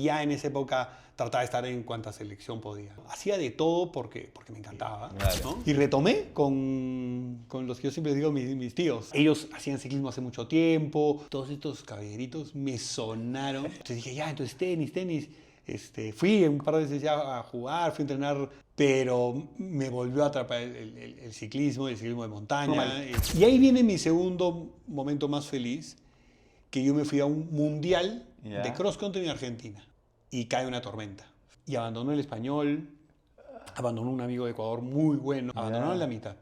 Ya en esa época trataba de estar en cuanta selección podía. Hacía de todo porque me encantaba. Claro. ¿No? Y retomé con los que yo siempre digo mis tíos. Ellos hacían ciclismo hace mucho tiempo. Todos estos caballeritos me sonaron. Entonces dije, ya, entonces tenis. Fui un par de veces ya a jugar, fui a entrenar, pero me volvió a atrapar el ciclismo de montaña. Y ahí viene mi segundo momento más feliz, que yo me fui a un mundial de cross country en Argentina y cae una tormenta. Y abandonó el español, abandonó un amigo de Ecuador muy bueno, abandonó la mitad.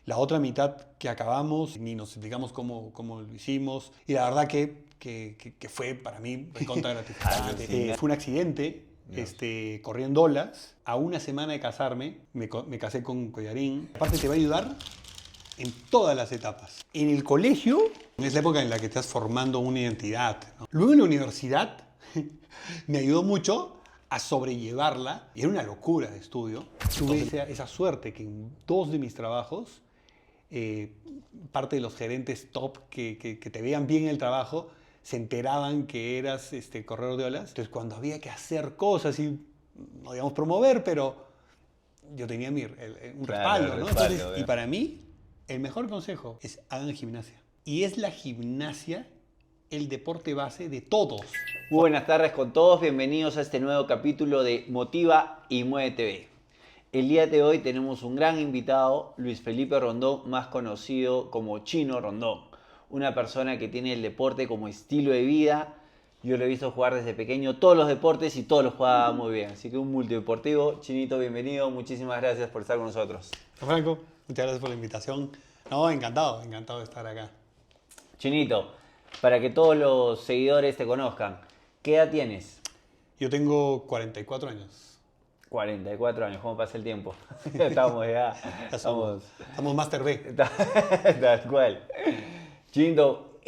La otra mitad que acabamos, ni nos explicamos cómo lo hicimos. Y la verdad que fue para mí recontra gratificante. Fue un accidente, corrí en Dolas. A una semana de casarme, me casé con Collarín. Aparte te va a ayudar en todas las etapas. En el colegio es la época en la que estás formando una identidad, ¿no? Luego en la universidad me ayudó mucho a sobrellevarla. Y era una locura de estudio. Tuve esa suerte que en 2 de mis trabajos, parte de los gerentes top que te veían bien el trabajo, se enteraban que eras corredor de olas. Entonces cuando había que hacer cosas y no digamos promover, pero yo tenía un respaldo, ¿no? Entonces, y para mí, el mejor consejo es hagan gimnasia. Y es la gimnasia el deporte base de todos. Muy buenas tardes con todos, bienvenidos a este nuevo capítulo de Motiva y Mueve TV. El día de hoy tenemos un gran invitado, Luis Felipe Rondón, más conocido como Chino Rondón. Una persona que tiene el deporte como estilo de vida. Yo lo he visto jugar desde pequeño todos los deportes y todos los jugaba muy bien. Así que un multideportivo. Chinito, bienvenido. Muchísimas gracias por estar con nosotros. Franco, muchas gracias por la invitación. No, encantado de estar acá. Chinito, para que todos los seguidores te conozcan, ¿qué edad tienes? Yo tengo 44 años. 44 años, ¿cómo pasa el tiempo? Estamos ya. Estamos Master B. Tal cual. Chinito,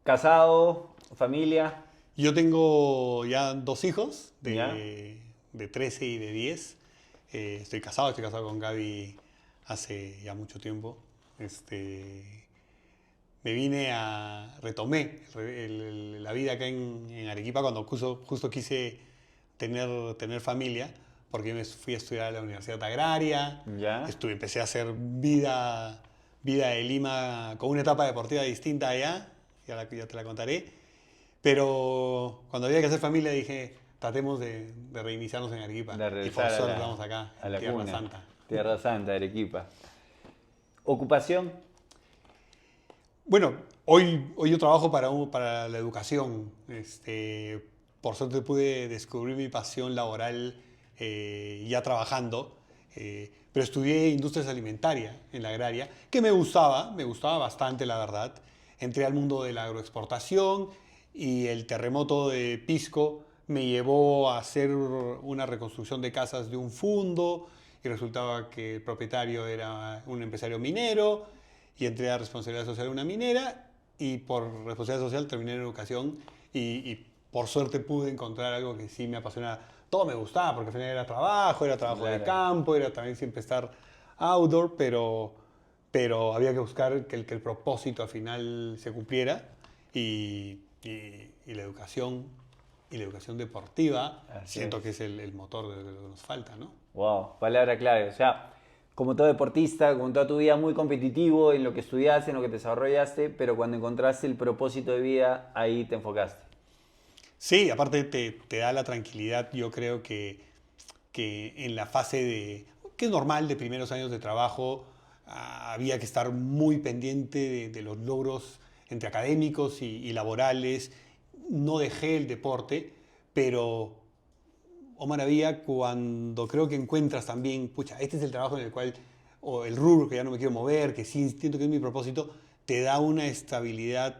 casado, familia. Yo tengo ya 2 hijos de 13 y de 10. Estoy casado con Gaby hace ya mucho tiempo. Retomé la vida acá en Arequipa cuando justo quise tener familia, porque me fui a estudiar a la Universidad Agraria. Empecé a hacer vida de Lima con una etapa deportiva distinta allá, ya te la contaré. Pero cuando había que hacer familia dije, tratemos de reiniciarnos en Arequipa. Y por suerte estamos acá, a la Tierra cuna, Santa. Tierra Santa, Arequipa. ¿Ocupación? Bueno, hoy yo trabajo para la educación. Por suerte pude descubrir mi pasión laboral ya trabajando. Pero estudié industrias alimentarias en la agraria, que me gustaba bastante, la verdad. Entré al mundo de la agroexportación y el terremoto de Pisco me llevó a hacer una reconstrucción de casas de un fundo y resultaba que el propietario era un empresario minero y entré a responsabilidad social de una minera y por responsabilidad social terminé en educación y por suerte pude encontrar algo que sí me apasionaba. Todo me gustaba porque al final era trabajo de campo, era también siempre estar outdoor, pero había que buscar que el propósito al final se cumpliera y la educación deportiva siento que es el motor de lo que nos falta, ¿no? Wow, palabra clave. O sea, como todo deportista, como toda tu vida, muy competitivo en lo que estudiaste, en lo que te desarrollaste, pero cuando encontraste el propósito de vida, ahí te enfocaste. Sí, aparte te da la tranquilidad, yo creo que en la fase que es normal, de primeros años de trabajo, había que estar muy pendiente de los logros entre académicos y laborales. No dejé el deporte, pero, oh maravilla, cuando creo que encuentras también, pucha, este es el trabajo en el cual, o el rubro que ya no me quiero mover, que sí siento que es mi propósito, te da una estabilidad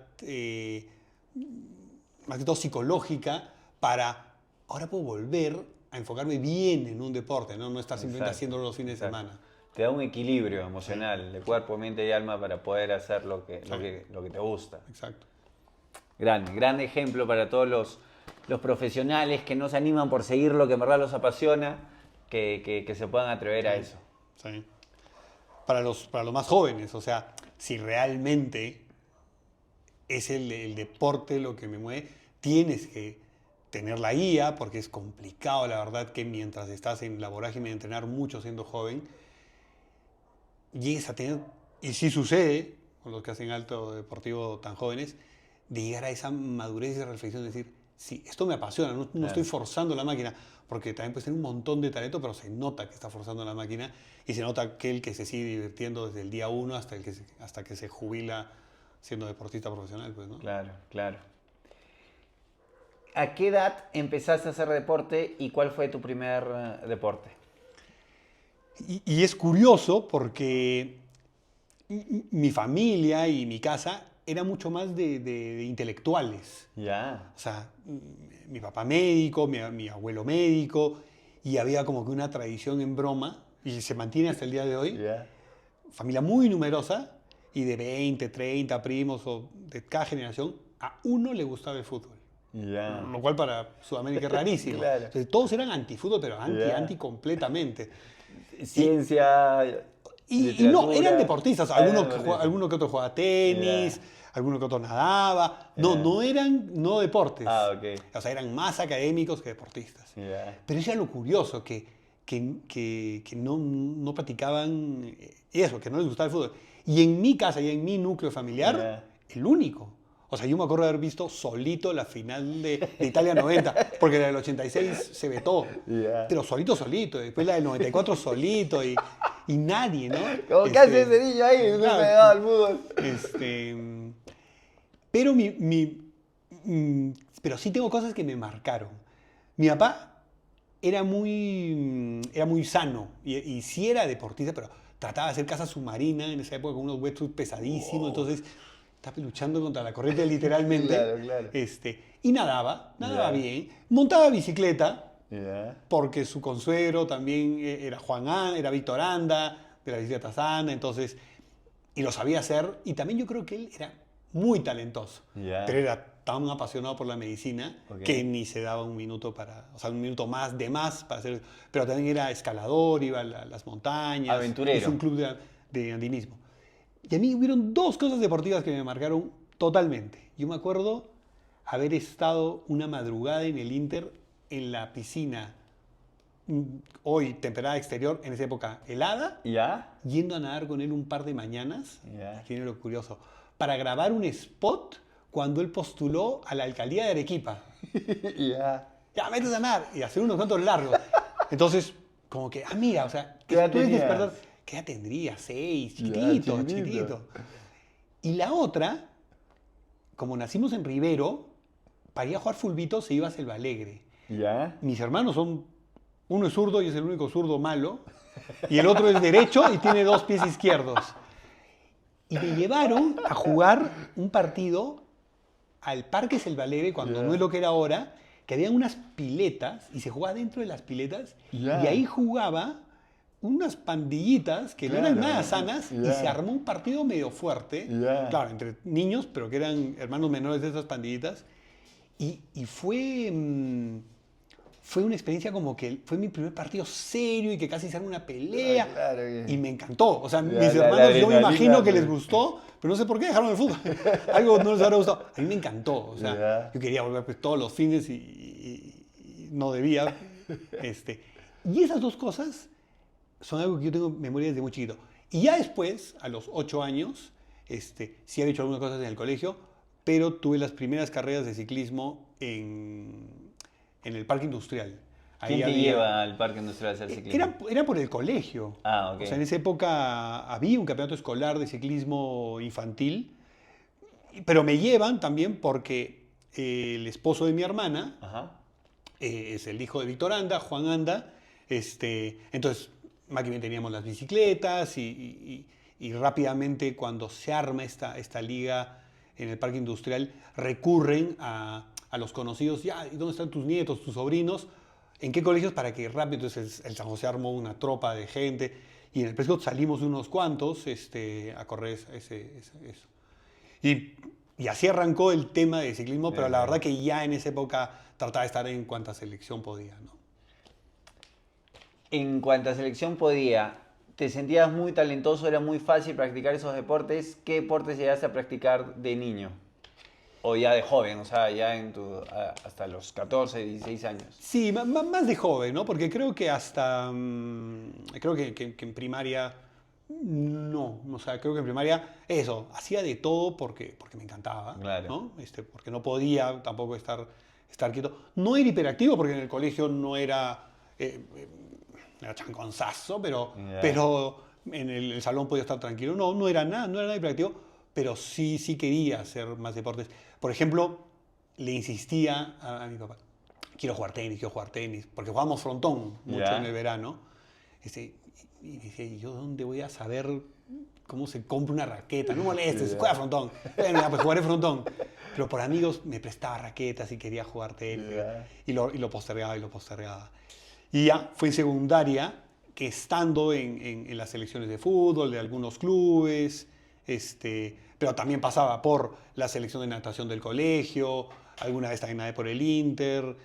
más que todo psicológica, ahora puedo volver a enfocarme bien en un deporte, no estar simplemente haciéndolo los fines de semana. Te da un equilibrio emocional de cuerpo, mente y alma para poder hacer lo que te gusta. Exacto. Gran ejemplo para todos los profesionales que no se animan por seguir lo que en verdad los apasiona, que se puedan atrever a eso. Sí. Para los más jóvenes, o sea, si realmente es el deporte lo que me mueve, tienes que tener la guía, porque es complicado, la verdad, que mientras estás en la vorágine de entrenar mucho siendo joven, llegues a tener, y sí sucede, con los que hacen alto deportivo tan jóvenes, de llegar a esa madurez y reflexión de decir, sí, esto me apasiona, no estoy forzando la máquina, porque también puedes tener un montón de talento, pero se nota que está forzando la máquina y se nota aquel que se sigue divirtiendo desde el día uno hasta que se jubila siendo deportista profesional, pues, ¿no? Claro, claro. ¿A qué edad empezaste a hacer deporte y cuál fue tu primer deporte? Y es curioso porque mi familia y mi casa era mucho más de intelectuales. Ya. O sea, mi papá médico, mi abuelo médico, y había como que una tradición en broma, y se mantiene hasta el día de hoy, Ya. familia muy numerosa, y de 20, 30 primos o de cada generación, a uno le gustaba el fútbol. Ya. Lo cual para Sudamérica es rarísimo. Claro. Entonces, todos eran antifútbol, pero Ya. anti completamente. Ciencia, Y no, eran literatura. deportistas. Alguno que otro jugaba tenis, alguno que otro nadaba. No eran no deportes. Ah, ok. O sea, eran más académicos que deportistas. Ya. Pero eso era lo curioso, que no practicaban eso, que no les gustaba el fútbol. Y en mi casa y en mi núcleo familiar, Ya. el único. O sea, yo me acuerdo de haber visto solito la final de Italia 90, porque la del 86 se vetó. Ya. Pero solito. Después la del 94 solito y nadie, ¿no? ¿Cómo que hace ese niño ahí? No claro, me daba al fútbol. Pero pero sí tengo cosas que me marcaron. Mi papá era muy sano y sí era deportista, pero trataba de hacer caza submarina en esa época con unos wetsuits pesadísimos, Wow. entonces estaba luchando contra la corriente literalmente. Claro. Y nadaba Ya. bien, montaba bicicleta, Ya. porque su consuegro también era Víctor Anda, de la bicicleta sana, entonces, y lo sabía hacer, y también yo creo que él era muy talentoso, Ya. pero era tan apasionado por la medicina Ok. que ni se daba un minuto un minuto más para hacer, pero también era escalador, iba a las montañas, Aventurero. hizo un club de andinismo. Y a mí hubieron dos cosas deportivas que me marcaron totalmente. Yo me acuerdo haber estado una madrugada en el Inter en la piscina, hoy temperada exterior, en esa época helada, ¿Ya? yendo a nadar con él un par de mañanas, Ya. aquí viene lo curioso, para grabar un spot cuando él postuló a la alcaldía de Arequipa. Ya. Ya, métete a nadar y hacer unos cuantos largos. Entonces, como que, mira, o sea, ¿Qué edad tú eres tenías? despertar. ¿Qué edad tendría? 6, Ya, chiquitito. chiquitito. Y la otra, como nacimos en Rivero, para ir a jugar fulbito se iba a Selva Alegre. ¿Ya? Mis hermanos uno es zurdo y es el único zurdo malo, y el otro es derecho y tiene 2 pies izquierdos. Y me llevaron a jugar un partido al Parque Selva Alegre, cuando Ya. no es lo que era ahora, que había unas piletas y se jugaba dentro de las piletas, Ya. y ahí jugaba unas pandillitas que no eran Claro. nada sanas, y Ya. se armó un partido medio fuerte, Ya. claro, entre niños, pero que eran hermanos menores de esas pandillitas, y fue una experiencia como que fue mi primer partido serio y que casi se arma una pelea. Claro que- Y me encantó. O sea, Ya, mis la hermanos, yo me adrenalina, imagino que pues. les gustó, pero no sé por qué dejaron el fútbol. Algo no les habrá gustado. A mí me encantó. O sea, Ya. yo quería volver pues, todos los fines y no debía. Y esas dos cosas son algo que yo tengo memoria desde muy chiquito. Y ya después, a los 8 años, sí había hecho algunas cosas en el colegio, pero tuve las primeras carreras de ciclismo en el Parque Industrial. ¿Quién te había- lleva al Parque Industrial a hacer ciclismo? Era por el colegio. Ah, ok. O sea, en esa época había un campeonato escolar de ciclismo infantil, pero me llevan también porque el esposo de mi hermana Ajá. es el hijo de Víctor Anda, Juan Anda. Entonces, más que bien teníamos las bicicletas y rápidamente cuando se arma esta liga en el Parque Industrial, recurren a los conocidos, ya, ¿y dónde están tus nietos, tus sobrinos? ¿En qué colegios? Para que rápido, entonces el San José armó una tropa de gente y en el Prescott salimos unos cuantos a correr eso. Y así arrancó el tema de ciclismo, pero la verdad que ya en esa época trataba de estar en cuanta selección podía, ¿no? En cuanto a selección podía, ¿te sentías muy talentoso? ¿Era muy fácil practicar esos deportes? ¿Qué deportes llegaste a practicar de niño? ¿O ya de joven? O sea, ya hasta los 14, 16 años. Sí, más de joven, ¿no? Porque creo que hasta... creo que en primaria... No, o sea, creo que en primaria eso, hacía de todo porque me encantaba, Claro. ¿no? Porque no podía tampoco estar quieto. No era hiperactivo porque en el colegio no era, era chanconzazo, Ya. pero en el salón podía estar tranquilo. No era nada hiperactivo, pero sí quería hacer más deportes. Por ejemplo, le insistía a mi papá, quiero jugar tenis, porque jugábamos frontón mucho Ya. en el verano. Y dice, ¿yo dónde voy a saber cómo se compra una raqueta? No molestes, juega frontón. Bueno, ya, pues jugaré frontón. Pero por amigos me prestaba raquetas y quería jugar tenis. Ya. Y lo postergaba. Y ya fue en secundaria que estando en las selecciones de fútbol, de algunos clubes, pero también pasaba por la selección de natación del colegio, alguna vez también nadé por el Inter,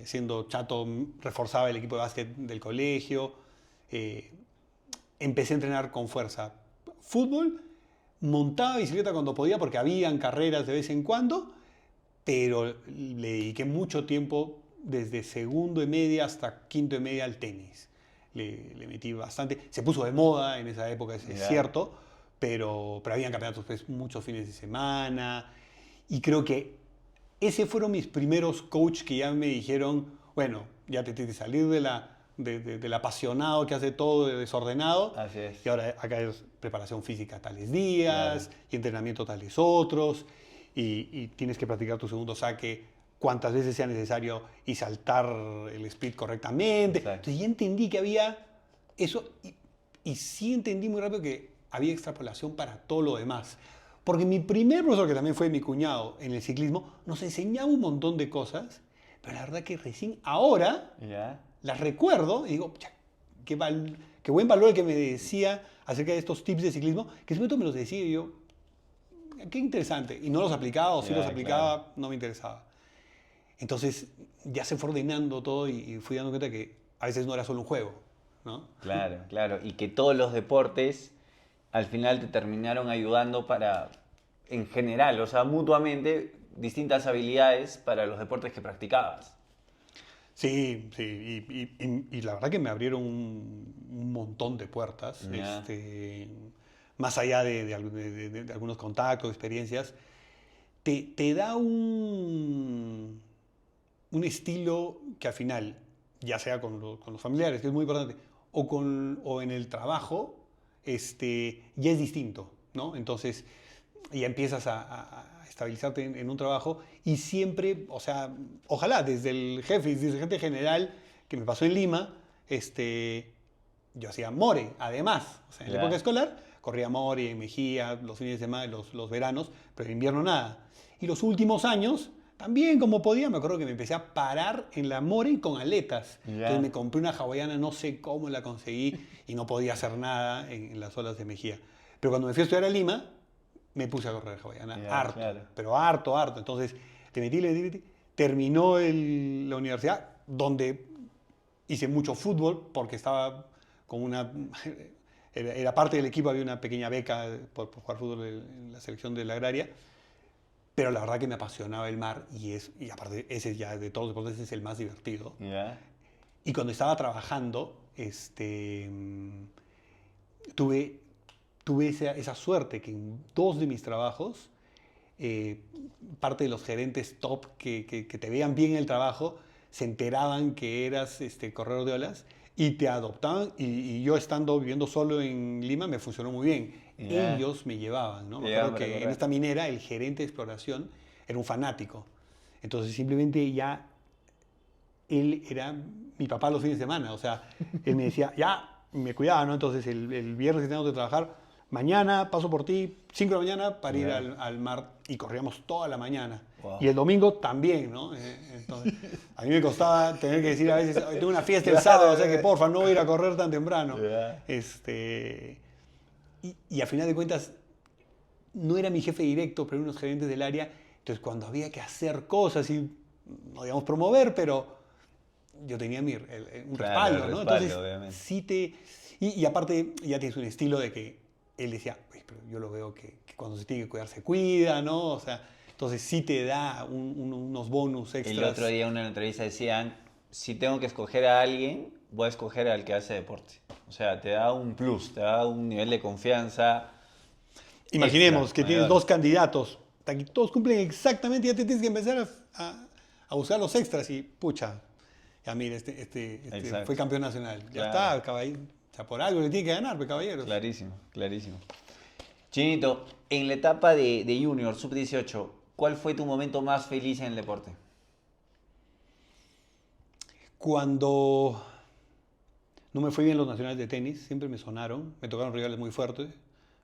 siendo chato reforzaba el equipo de básquet del colegio. Empecé a entrenar con fuerza fútbol, montaba bicicleta cuando podía porque habían carreras de vez en cuando, pero le dediqué mucho tiempo desde segundo y media hasta quinto y media al tenis. Le metí bastante. Se puso de moda en esa época, es cierto, pero habían campeonatos pues, muchos fines de semana. Y creo que esos fueron mis primeros coaches que ya me dijeron, bueno, ya te tienes que salir del apasionado que hace todo de desordenado. Así es. Y ahora acá es preparación física tales días, Claro. y entrenamiento tales otros, y tienes que practicar tu segundo saque cuantas veces sea necesario y saltar el split correctamente. Exacto. Entonces ya entendí que había eso, y sí entendí muy rápido que había extrapolación para todo lo demás. Porque mi primer profesor, que también fue mi cuñado en el ciclismo, nos enseñaba un montón de cosas, pero la verdad que recién ahora Ya. las recuerdo y digo, qué buen valor el que me decía acerca de estos tips de ciclismo, que en ese momento me los decía y yo, qué interesante. Y no los aplicaba, o si los aplicaba, claro. no me interesaba. Entonces ya se fue ordenando todo y fui dando cuenta que a veces no era solo un juego, ¿no? Claro. Y que todos los deportes al final te terminaron ayudando para, en general, o sea, mutuamente, distintas habilidades para los deportes que practicabas. Sí, y la verdad que me abrieron un montón de puertas, Ya. más allá de algunos contactos, experiencias, te da un estilo que al final, ya sea con los familiares, que es muy importante, o en el trabajo, ya es distinto, ¿no? Entonces ya empiezas a estabilizarte en un trabajo y siempre, o sea, ojalá desde el gerente general que me pasó en Lima, yo hacía more, además, o sea, en la época escolar corría more en Mejía, los fines de semana, los veranos, pero en invierno nada. Y los últimos años, también como podía, me acuerdo que me empecé a parar en la more con aletas. Entonces me compré una hawaiana, no sé cómo la conseguí y no podía hacer nada en las olas de Mejía. Pero cuando me fui a estudiar a Lima, me puse a correr hawaiana, harto, pero harto. Entonces, le metí. Terminó la universidad, donde hice mucho fútbol, porque estaba con era parte del equipo, había una pequeña beca por jugar fútbol en la selección de la agraria. Pero la verdad que me apasionaba el mar y aparte ese ya de todos los deportes es el más divertido. Yeah. Y cuando estaba trabajando, tuve esa suerte que en 2 de mis trabajos, parte de los gerentes top que te veían bien en el trabajo, se enteraban que eras corredor de olas y te adoptaban. Y yo estando viviendo solo en Lima me funcionó muy bien. Yeah. Ellos me llevaban, ¿no? Me acuerdo que en esta minera el gerente de exploración era un fanático. Entonces simplemente ya él era mi papá los fines de semana. O sea, él me decía, ya, me cuidaba, ¿no? Entonces el viernes que tengo que trabajar, mañana paso por ti, 5 de la mañana, para ir al mar, y corríamos toda la mañana. Wow. Y el domingo también, ¿no? Entonces, a mí me costaba tener que decir a veces, tengo una fiesta el sábado, o sea que porfa, no voy a ir a correr tan temprano. Y a final de cuentas, no era mi jefe directo, pero unos gerentes del área. Entonces, cuando había que hacer cosas y no digamos promover, pero yo tenía un respaldo, ¿no? Entonces, obviamente. Sí y aparte, ya tienes un estilo de que él decía, pero yo lo veo que cuando se tiene que cuidar, se cuida, ¿no? O sea, Entonces sí te da unos bonus extras. El otro día en una entrevista decían, si tengo que escoger a alguien, voy a escoger al que hace deporte. O sea, te da un plus, te da un nivel de confianza. Imaginemos extra, que tienes mayor. 2 candidatos, todos cumplen exactamente, ya te tienes que empezar a usar los extras y pucha, ya mira, este Exacto. fue campeón nacional. Ya Claro. está, caballero. O sea, por algo le tiene que ganar, pues, caballeros. Clarísimo, clarísimo. Chinito, en la etapa de Junior, sub-18, ¿cuál fue tu momento más feliz en el deporte? Cuando no me fue bien los nacionales de tenis, siempre me sonaron, me tocaron rivales muy fuertes.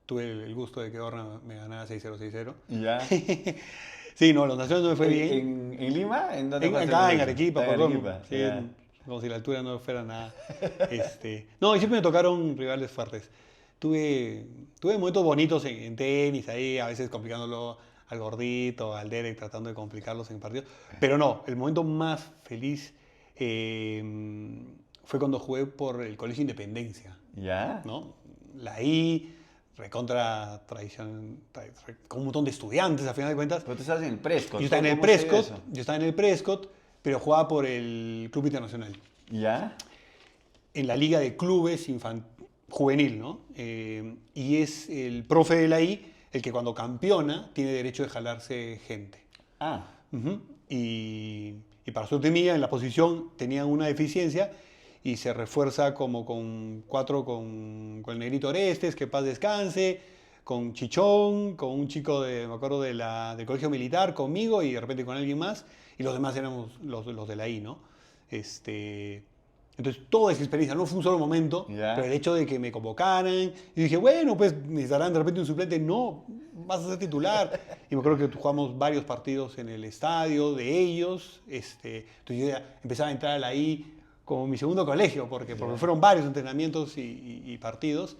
Tuve el gusto de que Orna me ganara 6-0, 6-0. ¿Ya? Sí, no, los nacionales no me fue bien. ¿En Lima? ¿En dónde fue ese Acá en colegio? Arequipa, Ah, por en Orno. Arequipa, Sí, ya. como si la altura no fuera nada. No, y siempre me tocaron rivales fuertes. Tuve momentos bonitos en tenis, ahí a veces complicándolo al gordito, al Derek, tratando de complicarlos en partidos. Pero no, el momento más feliz fue cuando jugué por el Colegio Independencia, ¿Ya? ¿no? La I, recontra tradición, con un montón de estudiantes, a final de cuentas. Pero tú estabas en el Prescott. Yo estaba en el ¿Cómo se ve Prescott, eso? yo estaba en el Prescott, pero jugaba por el Club Internacional, ¿Ya? en la liga de clubes juvenil, ¿no? Y es el profe de la I el que cuando campeona tiene derecho de jalarse gente. Ah, Ujú. Y para suerte mía, en la posición tenían una deficiencia y se refuerza como con 4 con el Negrito Orestes, que paz descanse, con Chichón, con un chico me acuerdo, del colegio militar, conmigo y de repente con alguien más, y los demás éramos los de la I, ¿no? Entonces, toda esa experiencia, no fue un solo momento, Ya. pero el hecho de que me convocaran, y dije, bueno, pues necesitarán de repente un suplente, no, vas a ser titular. Y me acuerdo que jugamos varios partidos en el estadio de ellos, entonces yo ya empezaba a entrar ahí como mi segundo colegio, porque fueron varios entrenamientos y partidos,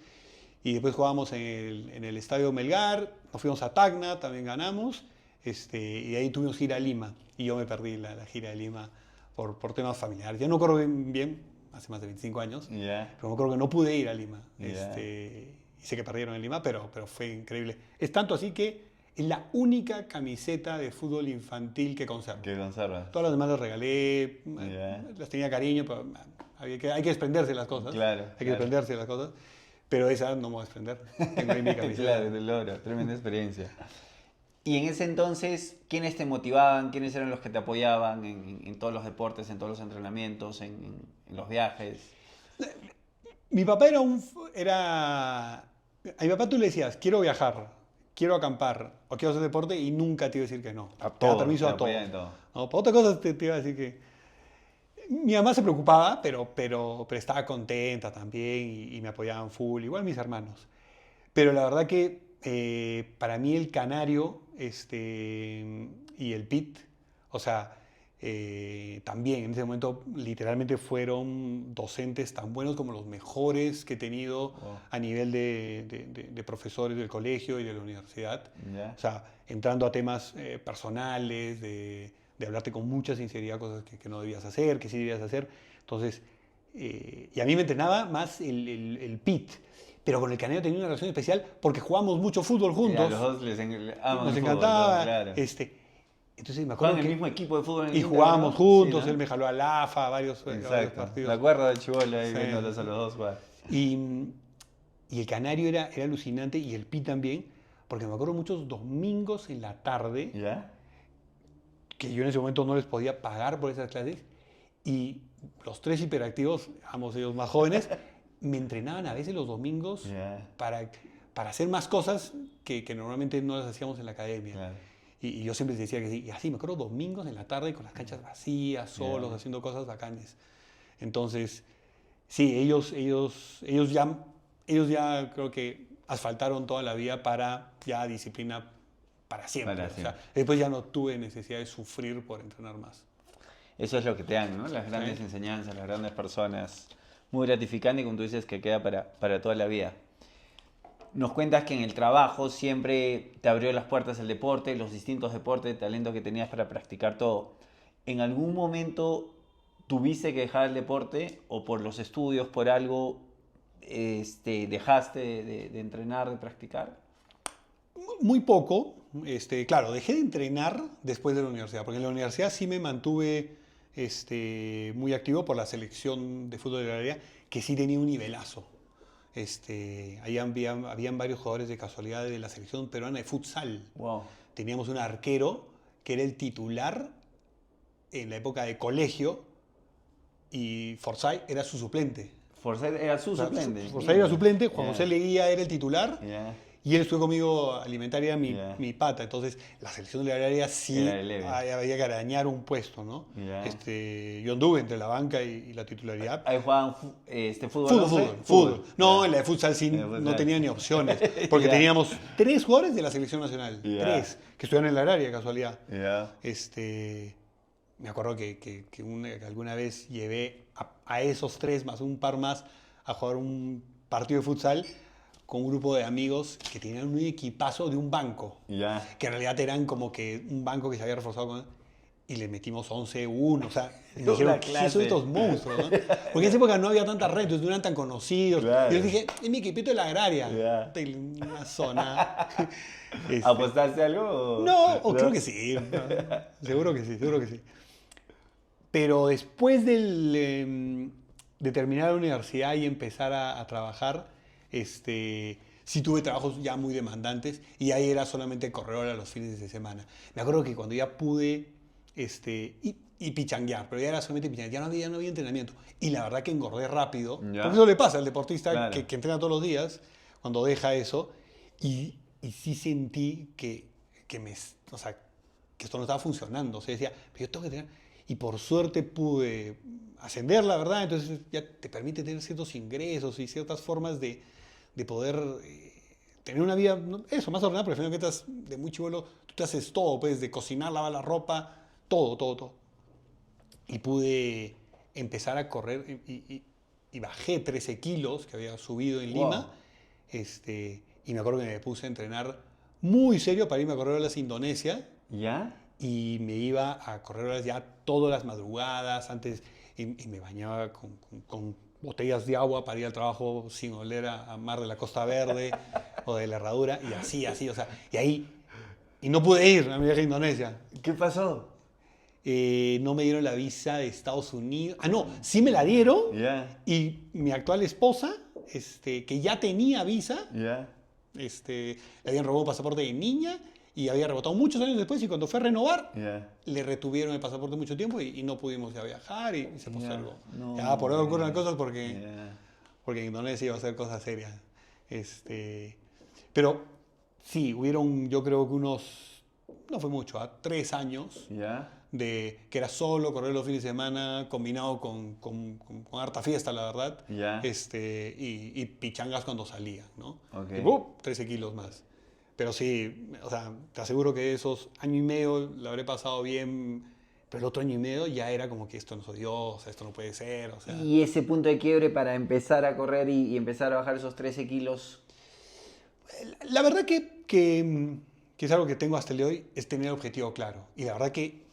y después jugábamos en el estadio Melgar, nos fuimos a Tacna, también ganamos, y de ahí tuvimos gira a Lima, y yo me perdí la gira de Lima por temas familiares. Ya no recuerdo bien, hace más de 25 años, ya. pero me acuerdo que no pude ir a Lima. Ya. Y sé que perdieron en Lima, pero fue increíble. Es tanto así que es la única camiseta de fútbol infantil que conservo. ¿Qué conservas? Todas las demás las regalé, Ya. las tenía cariño, pero hay que desprenderse de las cosas. Claro, Hay que claro. desprenderse de las cosas. Pero esa no me voy a desprender. Tengo ahí mi camiseta. Claro, del logro, tremenda experiencia. Y en ese entonces, ¿quiénes te motivaban? ¿Quiénes eran los que te apoyaban en todos los deportes, en todos los entrenamientos, en los viajes? Mi papá A mi papá tú le decías, quiero viajar, quiero acampar o quiero hacer deporte y nunca te iba a decir que no. A Te daba todo, permiso te a todo. apoyaba en todo. No, para otra cosa te iba a decir que... Mi mamá se preocupaba, pero estaba contenta también y me apoyaban full, igual mis hermanos. Pero la verdad que para mí el Canario y el Pit, o sea, también en ese momento literalmente fueron docentes tan buenos como los mejores que he tenido Wow. a nivel de profesores del colegio y de la universidad. Ya. O sea, entrando a temas personales, de hablarte con mucha sinceridad cosas que no debías hacer, que sí debías hacer. Entonces, y a mí me entrenaba más el Pit. Pero con el Canario tenía una relación especial porque jugábamos mucho fútbol Y a juntos. los dos les aman Nos el fútbol, encantaba. claro. Entonces me acuerdo Juegan en el que... mismo equipo de fútbol en el Y Inter, jugábamos ¿no? juntos, Sí, ¿no? él me jaló al AFA, varios Exacto. partidos. Me acuerdo del chivolo ahí Sí. viéndolos a los dos jugar. Y el Canario era alucinante y el Pi también, porque me acuerdo muchos domingos en la tarde, ¿Ya? que yo en ese momento no les podía pagar por esas clases, y los 3 hiperactivos, ambos ellos más jóvenes, me entrenaban a veces los domingos Ya. para hacer más cosas que normalmente no las hacíamos en la academia. Claro. Y yo siempre les decía que sí. Y así, me acuerdo domingos en la tarde con las canchas vacías, solos, Ya. haciendo cosas bacanes. Entonces, sí, ellos ya creo que asfaltaron toda la vía para ya disciplina para siempre. Para O sea, siempre. después ya no tuve necesidad de sufrir por entrenar más. Eso es lo que te dan, ¿no? Las grandes Sí. enseñanzas, las grandes personas. Muy gratificante y como tú dices que queda para toda la vida. Nos cuentas que en el trabajo siempre te abrió las puertas el deporte, los distintos deportes, el talento que tenías para practicar todo. ¿En algún momento tuviste que dejar el deporte o por los estudios, por algo, dejaste de entrenar, de practicar? muy poco. Claro, dejé de entrenar después de la universidad, porque en la universidad sí me mantuve muy activo por la selección de fútbol de la área, que sí tenía un nivelazo. Ahí habían varios jugadores de casualidad de la selección peruana de futsal. Wow. Teníamos un arquero que era el titular en la época de colegio y Forsyth era su suplente. Forsyth era su suplente. Forsyth era suplente, Juan José Leguía era el titular. Yeah. Y él estuvo conmigo alimentaria Yeah. mi pata. Entonces, la selección de la área sí había que arañar un puesto, ¿no? Yeah. Yo anduve entre la banca y la titularidad. Ahí jugaban fútbol. Fútbol. No, Yeah. en la de futsal sí futsal. no tenía ni opciones. Porque Yeah. teníamos 3 jugadores de la selección nacional. Yeah. 3, que estudiaron en la área, de casualidad. Yeah. Me acuerdo que alguna vez llevé a esos 3 más un par más a jugar un partido de futsal con un grupo de amigos que tenían un equipazo de un banco. Yeah. Que en realidad eran como que un banco que se había reforzado con... Y le metimos 11-1, o sea, me dijeron, ¿qué son estos monstruos? ¿No? Porque en esa época no había tanta red, entonces no eran tan conocidos. Claro. Y yo dije, es mi equipito de la agraria. Yeah. De una zona... ¿Apostaste algo? No, creo que sí. No, seguro que sí. Pero después de terminar la universidad y empezar a trabajar, sí tuve trabajos ya muy demandantes y ahí era solamente corredor a los fines de semana. Me acuerdo que cuando ya pude y pichanguear, pero ya era solamente pichanguear, ya no había entrenamiento. Y la verdad que engordé rápido, ¿Ya? porque eso le pasa al deportista Claro. que entrena todos los días, cuando deja eso, y sí sentí que esto no estaba funcionando. O sea, decía, pero yo tengo que entrenar. Y por suerte pude ascender, la verdad, entonces ya te permite tener ciertos ingresos y ciertas formas de poder tener una vida, más ordenada, porque al final que estás de muy chibolo, tú te haces todo, pues, de cocinar, lavar la ropa, todo. Y pude empezar a correr y bajé 13 kilos que había subido en Lima. Y me acuerdo que me puse a entrenar muy serio para irme a correr olas a Indonesia. ¿Ya? Y me iba a correr olas ya todas las madrugadas antes y me bañaba con botellas de agua para ir al trabajo sin oler a mar de la Costa Verde o de la Herradura y así, o sea, y no pude ir a mi viaje a Indonesia. ¿Qué pasó? No me dieron la visa de Estados Unidos. No, sí me la dieron. Yeah. Y mi actual esposa, que ya tenía visa, Yeah. le habían robado un pasaporte de niña y había rebotado muchos años después y cuando fue a renovar, Yeah. le retuvieron el pasaporte mucho tiempo y no pudimos ya viajar y se postergó. No, Ya por ahora ocurren las cosas porque Yeah. en Indonesia iba a ser cosas serias. Pero sí, hubieron yo creo que no fue mucho, 3 años Yeah. que era solo correr los fines de semana combinado con harta fiesta, la verdad. Ya. Y pichangas cuando salía, ¿no? Ok. Y 13 kilos más. Pero sí, o sea, te aseguro que esos año y medio lo habré pasado bien, pero el otro año y medio ya era como que esto no soy yo, o sea, esto no puede ser, o sea... ¿Y ese punto de quiebre para empezar a correr y empezar a bajar esos 13 kilos? La verdad que es algo que tengo hasta el día de hoy, es tener el objetivo claro. Y la verdad que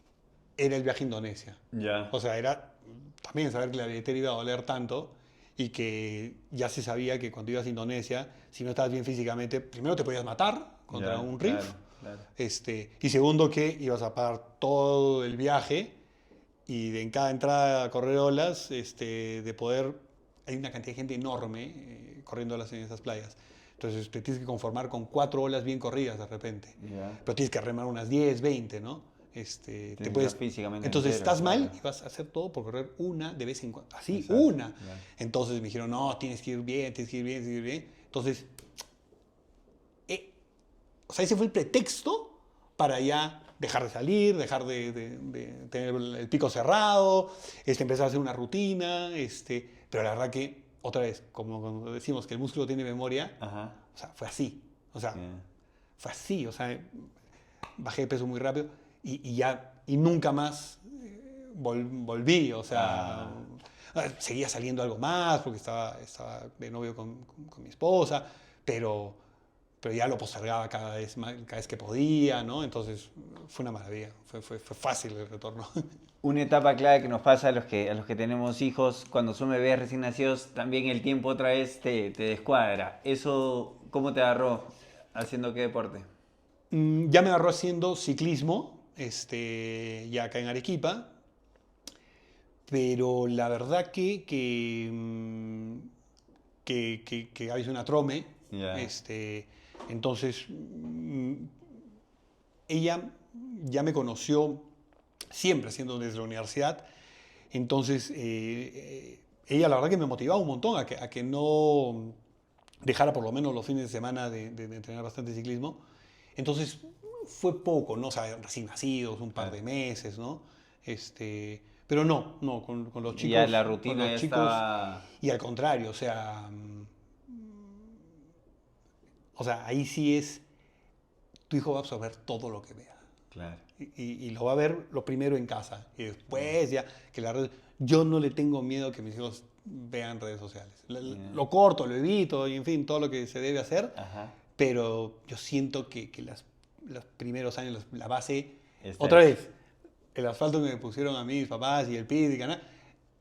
era el viaje a Indonesia. Ya. O sea, era también saber que la billetera iba a doler tanto y que ya se sabía que cuando ibas a Indonesia, si no estabas bien físicamente, primero te podías matar contra Ya, un riff. claro. Y segundo que ibas a pagar todo el viaje y en cada entrada a correr olas, de poder... Hay una cantidad de gente enorme corriendo olas en esas playas. Entonces te tienes que conformar con 4 olas bien corridas de repente. Ya. Pero tienes que remar unas 10, 20, ¿no? que te puedes... estar físicamente Entonces entero, estás mal claro. y vas a hacer todo por correr una de vez en cuando. Así, Exacto, una. claro. Entonces me dijeron, no, tienes que ir bien, tienes que ir bien, tienes que ir bien. Entonces, o sea, ese fue el pretexto para ya dejar de salir, dejar de tener el pico cerrado, empezar a hacer una rutina, pero la verdad que, otra vez, como cuando decimos que el músculo tiene memoria, Ajá. o sea, fue así. O sea, Yeah. fue así. O sea, bajé de peso muy rápido y nunca más volví. O sea, seguía saliendo algo más porque estaba de novio con mi esposa, pero ya lo postergaba cada vez que podía, ¿no? Entonces fue una maravilla, fue fácil el retorno. Una etapa clave que nos pasa a los que tenemos hijos, cuando son bebés recién nacidos, también el tiempo otra vez te descuadra. ¿Eso cómo te agarró? ¿Haciendo qué deporte? Ya me agarró haciendo ciclismo, ya acá en Arequipa, pero la verdad que había una trome, Ya. entonces ella ya me conoció siempre haciendo desde la universidad, entonces ella la verdad que me motivaba un montón a que no dejara por lo menos los fines de semana de entrenar bastante ciclismo. Entonces fue poco, ¿no? O sea, recién nacidos, un par Claro. de meses, ¿no? Pero no, con los Y ya chicos, la con rutina los ya chicos, estaba... y al contrario, o sea, ahí sí es, tu hijo va a absorber todo lo que vea. Claro. Y lo va a ver lo primero en casa. Y después ya, que la red... Yo no le tengo miedo que mis hijos vean redes sociales. Lo corto, lo evito, y en fin, todo lo que se debe hacer. Ajá. Pero yo siento que los primeros años, la base... Está Otra hecho. vez, el asfalto que me pusieron a mí, mis papás, y el PID, y ganar,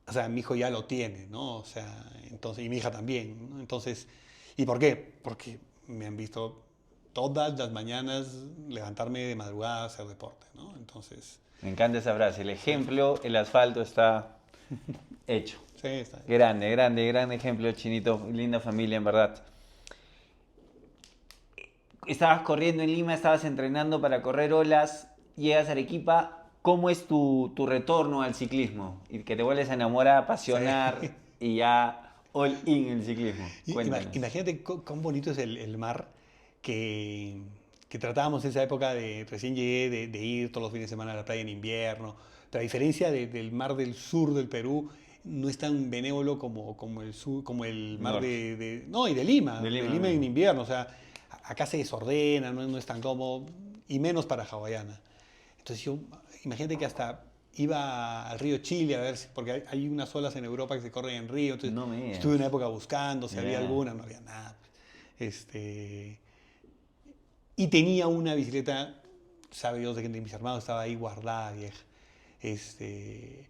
o sea, mi hijo ya lo tiene, ¿no? O sea, entonces, y mi hija también, ¿no? Entonces, ¿y por qué? Porque me han visto todas las mañanas levantarme de madrugada a hacer deporte, ¿no? Entonces, Me encanta esa frase. El sí, ejemplo, el asfalto está hecho. sí, está. Grande, grande, gran ejemplo, Chinito. Linda familia, en verdad. Estabas corriendo en Lima, estabas entrenando para correr olas, llegas a Arequipa. ¿Cómo es tu retorno al ciclismo? Y que te vuelves a enamorar, a apasionar Sí. y ya all in el ciclismo. Cuéntanos. Imagínate cuán bonito es el mar que, que tratábamos en esa época de, recién llegué, de ir todos los fines de semana a la playa en invierno. Pero a diferencia del mar del sur del Perú, no es tan benévolo como el sur, como el mar Norte. no, y de De Lima Lima en mismo. invierno. O sea, acá se desordena, no es tan cómodo, y menos para hawaiana. Entonces yo, imagínate que hasta iba al río Chile a ver si, porque hay unas olas en Europa que se corren en río, entonces No me estuve digas. una época buscando si había Ya. alguna, no había nada. Y tenía una bicicleta, sabe Dios de que de mis hermanos estaba ahí guardada, vieja. Este,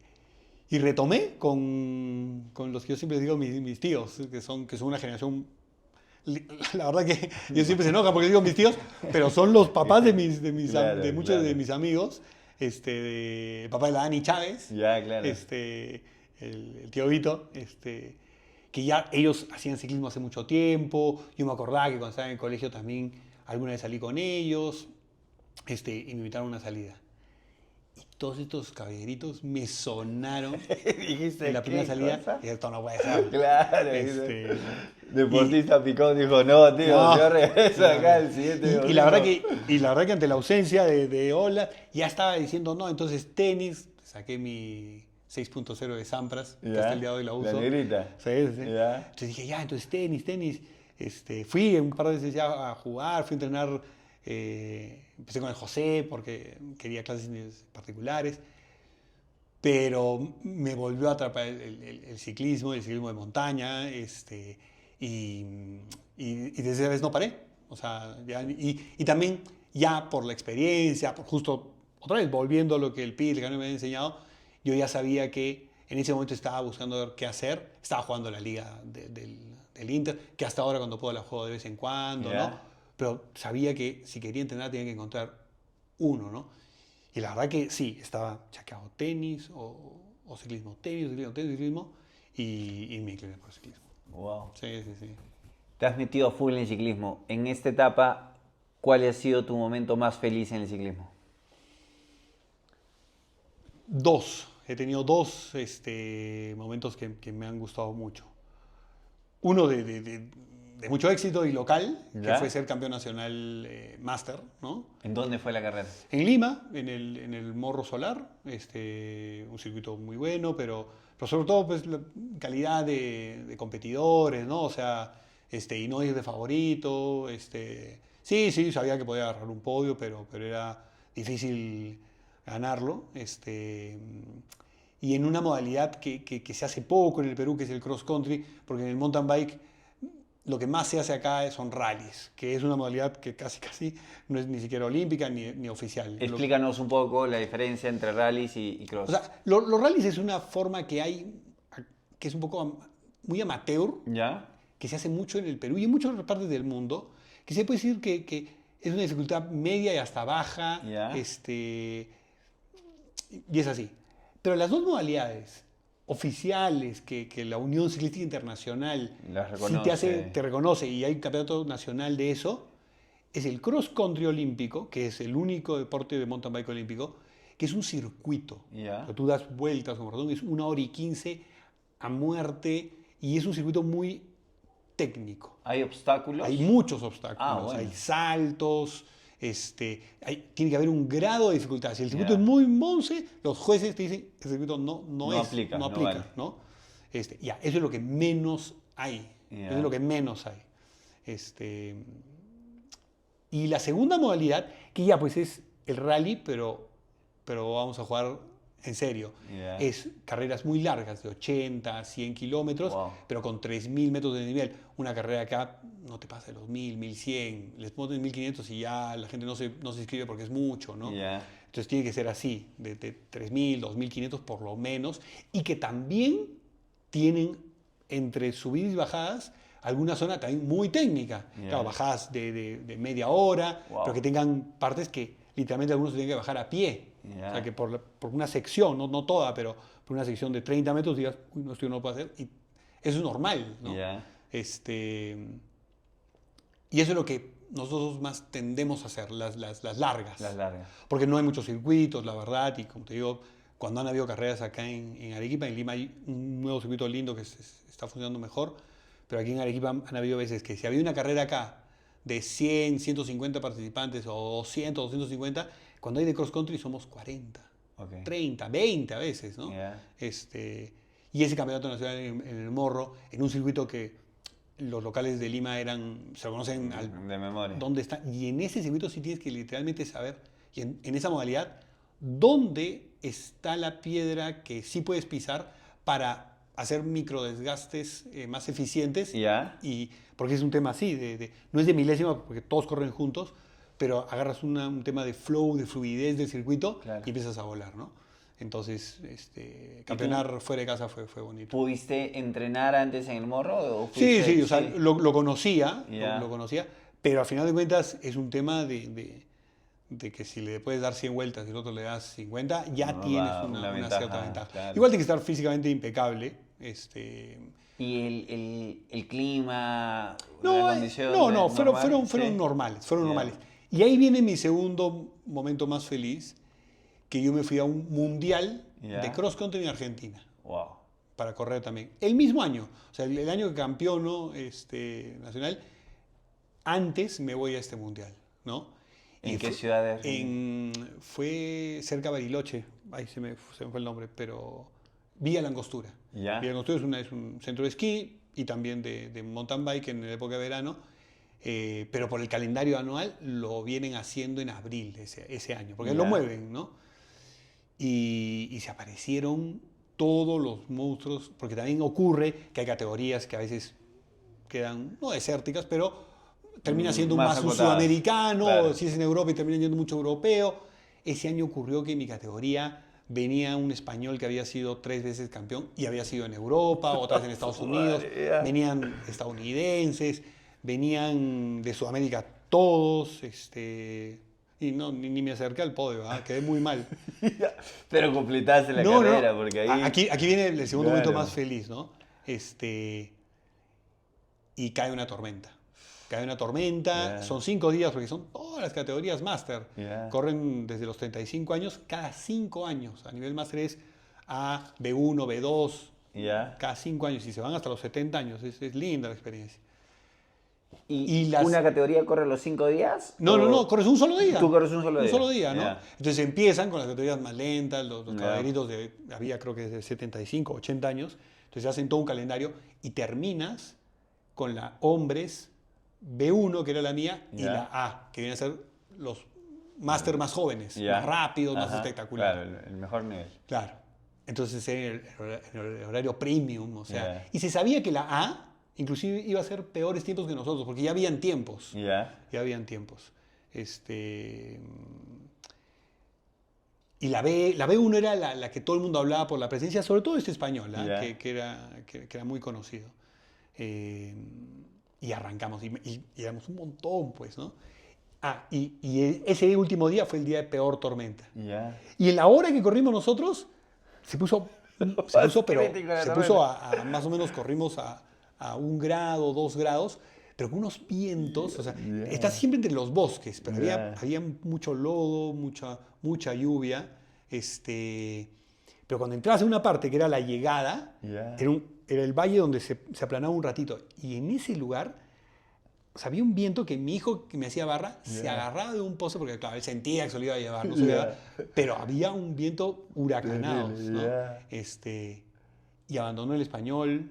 y retomé con los que yo siempre digo mis tíos, que son una generación. La verdad que yo siempre se enoja porque digo mis tíos, pero son los papás Claro, de muchos de claro. mis amigos. El papá de la Dani Chávez, Ya, claro. el tío Vito, que ya ellos hacían ciclismo hace mucho tiempo. Yo me acordaba que cuando estaba en el colegio también alguna vez salí con ellos, y me invitaron a una salida. Y todos estos caballeritos me sonaron en Dijiste, la primera ¿qué salida. cosa? Y esto no puede ser. Claro. Este, y, Deportista picón dijo, no, tío, yo no, regreso no, acá no. el siguiente Y la verdad domingo. que ante la ausencia de Ola, ya estaba diciendo no, entonces tenis, saqué mi 6.0 de Sampras, que hasta el día de hoy la La uso. negrita. Sí, sí. Ya. Entonces dije, ya, entonces tenis. Fui un par de veces ya a jugar, fui a entrenar, empecé con el José porque quería clases particulares, pero me volvió a atrapar el ciclismo, el ciclismo de montaña, y, y desde esa vez no paré. O sea, y también ya por la experiencia, por justo otra vez volviendo a lo que el PID, el Cano me había enseñado, yo ya sabía que en ese momento estaba buscando ver qué hacer. Estaba jugando la liga del Inter, que hasta ahora cuando puedo la juego de vez en cuando, ¿no? Ya. Pero sabía que si quería entrenar tenía que encontrar uno, ¿no? Y la verdad que sí, estaba chaqueado tenis o ciclismo, ciclismo, y me incliné por el ciclismo. Wow. Sí, sí, sí. Te has metido a full en el ciclismo. En esta etapa, ¿cuál ha sido tu momento más feliz en el ciclismo? He tenido dos momentos que me han gustado mucho. Uno de mucho éxito y local, que ¿Ya? fue ser campeón nacional máster, ¿no? ¿En dónde fue la carrera? En Lima, en el Morro Solar, un circuito muy bueno, pero sobre todo pues la calidad de competidores, ¿no? O sea, y no ir de favorito, sí, sabía que podía agarrar un podio, pero era difícil ganarlo, y en una modalidad que se hace poco en el Perú, que es el cross country, porque en el mountain bike lo que más se hace acá son rallies, que es una modalidad que casi no es ni siquiera olímpica ni oficial. Explícanos un poco la diferencia entre rallies y cross. O sea, los rallies es una forma que hay, que es un poco muy amateur, ¿Ya? que se hace mucho en el Perú y en muchas otras partes del mundo, que se puede decir que es una dificultad media y hasta baja, Ya. y es así. Pero las dos modalidades oficiales que la Unión Ciclística Internacional Las sí reconoce. te reconoce, y hay un campeonato nacional de eso, es el cross country olímpico, que es el único deporte de mountain bike olímpico, que es un circuito. Ya. O sea, tú das vueltas, como ratón, es 1 hora y 15 a muerte, y es un circuito muy técnico. ¿Hay obstáculos? Hay muchos obstáculos, Ah, bueno. hay saltos, tiene que haber un grado de dificultad. Si el circuito Ya. es muy monce, los jueces te dicen, el circuito no No es, aplica, no no aplica, vale. ¿no? Ya, eso es lo que menos hay. Ya. Eso es lo que menos hay. Y la segunda modalidad, que ya pues es el rally, pero vamos a jugar en serio, Ya. es carreras muy largas, de 80, 100 kilómetros, Wow. pero con 3.000 metros de nivel. Una carrera acá no te pasa de los 1.000, 1.100, les ponen 1.500 y ya la gente no se inscribe porque es mucho, ¿no? Ya. Entonces tiene que ser así, de 3.000, 2.500 por lo menos, y que también tienen entre subidas y bajadas alguna zona también muy técnica. Yeah. Claro, bajadas de media hora, Wow. pero que tengan partes que literalmente algunos tienen que bajar a pie. Yeah. O sea, que por una sección, no toda, pero por una sección de 30 metros digas, uy, no, esto yo no lo puedo hacer. Y eso es normal, ¿no? Ya. Y eso es lo que nosotros más tendemos a hacer, las largas. Las largas. Porque no hay muchos circuitos, la verdad, y como te digo, cuando han habido carreras acá en Arequipa, en Lima hay un nuevo circuito lindo que está funcionando mejor, pero aquí en Arequipa han habido veces que si había una carrera acá de 100, 150 participantes o 200, 250, cuando hay de cross country somos 40, Okay. 30, 20 a veces, ¿no? Yeah. Y ese campeonato nacional en el Morro, en un circuito que los locales de Lima se lo conocen De memoria. dónde está. Y en ese circuito sí tienes que literalmente saber, y en esa modalidad, dónde está la piedra que sí puedes pisar para hacer microdesgastes más eficientes. Ya. Y porque es un tema así, no es de milésima porque todos corren juntos, pero agarras un tema de flow, de fluidez del circuito, Claro. y empiezas a volar, ¿no? Entonces, campeonar fuera de casa fue bonito. ¿Pudiste entrenar antes en el Morro? ¿O Sí, fuiste- sí, o sea, lo conocía, Ya. lo conocía, pero al final de cuentas es un tema de que si le puedes dar 100 vueltas y el otro le das 50, ya No, tienes va, una ventaja, cierta ventaja. claro. Igual tienes que estar físicamente impecable. ¿Y el clima, No, la condición no, normal? fueron Sí. normales, fueron Ya. normales. Y ahí viene mi segundo momento más feliz, que yo me fui a un mundial Ya. de cross country en Argentina. Wow. Para correr también. El mismo año, o sea, el año que campeono nacional, antes me voy a este mundial, ¿no? ¿En Y qué ciudad de Argentina? Fue cerca de Bariloche, ahí se me fue el nombre, pero Villa Langostura. Ya. Villa Langostura es un centro de esquí y también de mountain bike en la época de verano, pero por el calendario anual lo vienen haciendo en abril ese año, porque Ya. lo mueven, ¿no? Y se aparecieron todos los monstruos, porque también ocurre que hay categorías que a veces quedan, no desérticas, pero termina siendo Más más un acotadas, sudamericano, claro. si es en Europa y termina yendo mucho europeo. Ese año ocurrió que en mi categoría venía un español que había sido 3 veces campeón y había sido en Europa, otras en Estados Unidos, Madre mía. venían estadounidenses, venían de Sudamérica todos, y no, ni me acerqué al podio, quedé muy mal. Pero completaste la carrera, porque ahí... Aquí viene el segundo Claro. momento más feliz, ¿no? Y cae una tormenta. Cae una tormenta, Ya. son 5 días porque son todas las categorías máster. Ya. Corren desde los 35 años, cada 5 años. A nivel máster es A, B1, B2, Ya. cada 5 años. Y se van hasta los 70 años. Es linda la experiencia. ¿Y, y las- una categoría corre los 5 días? No, corres un solo día. Tú corres un solo día. Un solo día, ¿no? Ya. Entonces empiezan con las categorías más lentas, los Ya. caballeritos había creo que de 75, 80 años. Entonces hacen todo un calendario y terminas con la hombres B1, que era la mía, y Ya. la A, que vienen a ser los máster más jóvenes, Ya. más rápidos, más Ajá, espectaculares. Claro, el mejor nivel. Claro. Entonces en el horario premium, o sea, Ya. y se sabía que la A inclusive iba a ser peores tiempos que nosotros, porque ya habían tiempos. Ya. Ya habían tiempos. Y la B1 era la que todo el mundo hablaba por la presencia, sobre todo este español, Ya. que era muy conocido. Y arrancamos, y éramos un montón, pues, ¿no? Ese último día fue el día de peor tormenta. Ya. Y en la hora que corrimos nosotros, se puso más o menos corrimos a 1 grado, 2 grados, pero con unos vientos, o sea, estás siempre entre los bosques, pero había mucho lodo, mucha lluvia, pero cuando entrabas en una parte que era la llegada, era el valle donde se aplanaba un ratito, y en ese lugar, o sea, había un viento que mi hijo, que me hacía barra, se agarraba de un poste, porque claro, él sentía que se lo iba a llevar, no se lo iba a llevar, pero había un viento huracanado, ¿no? Y abandonó el Español,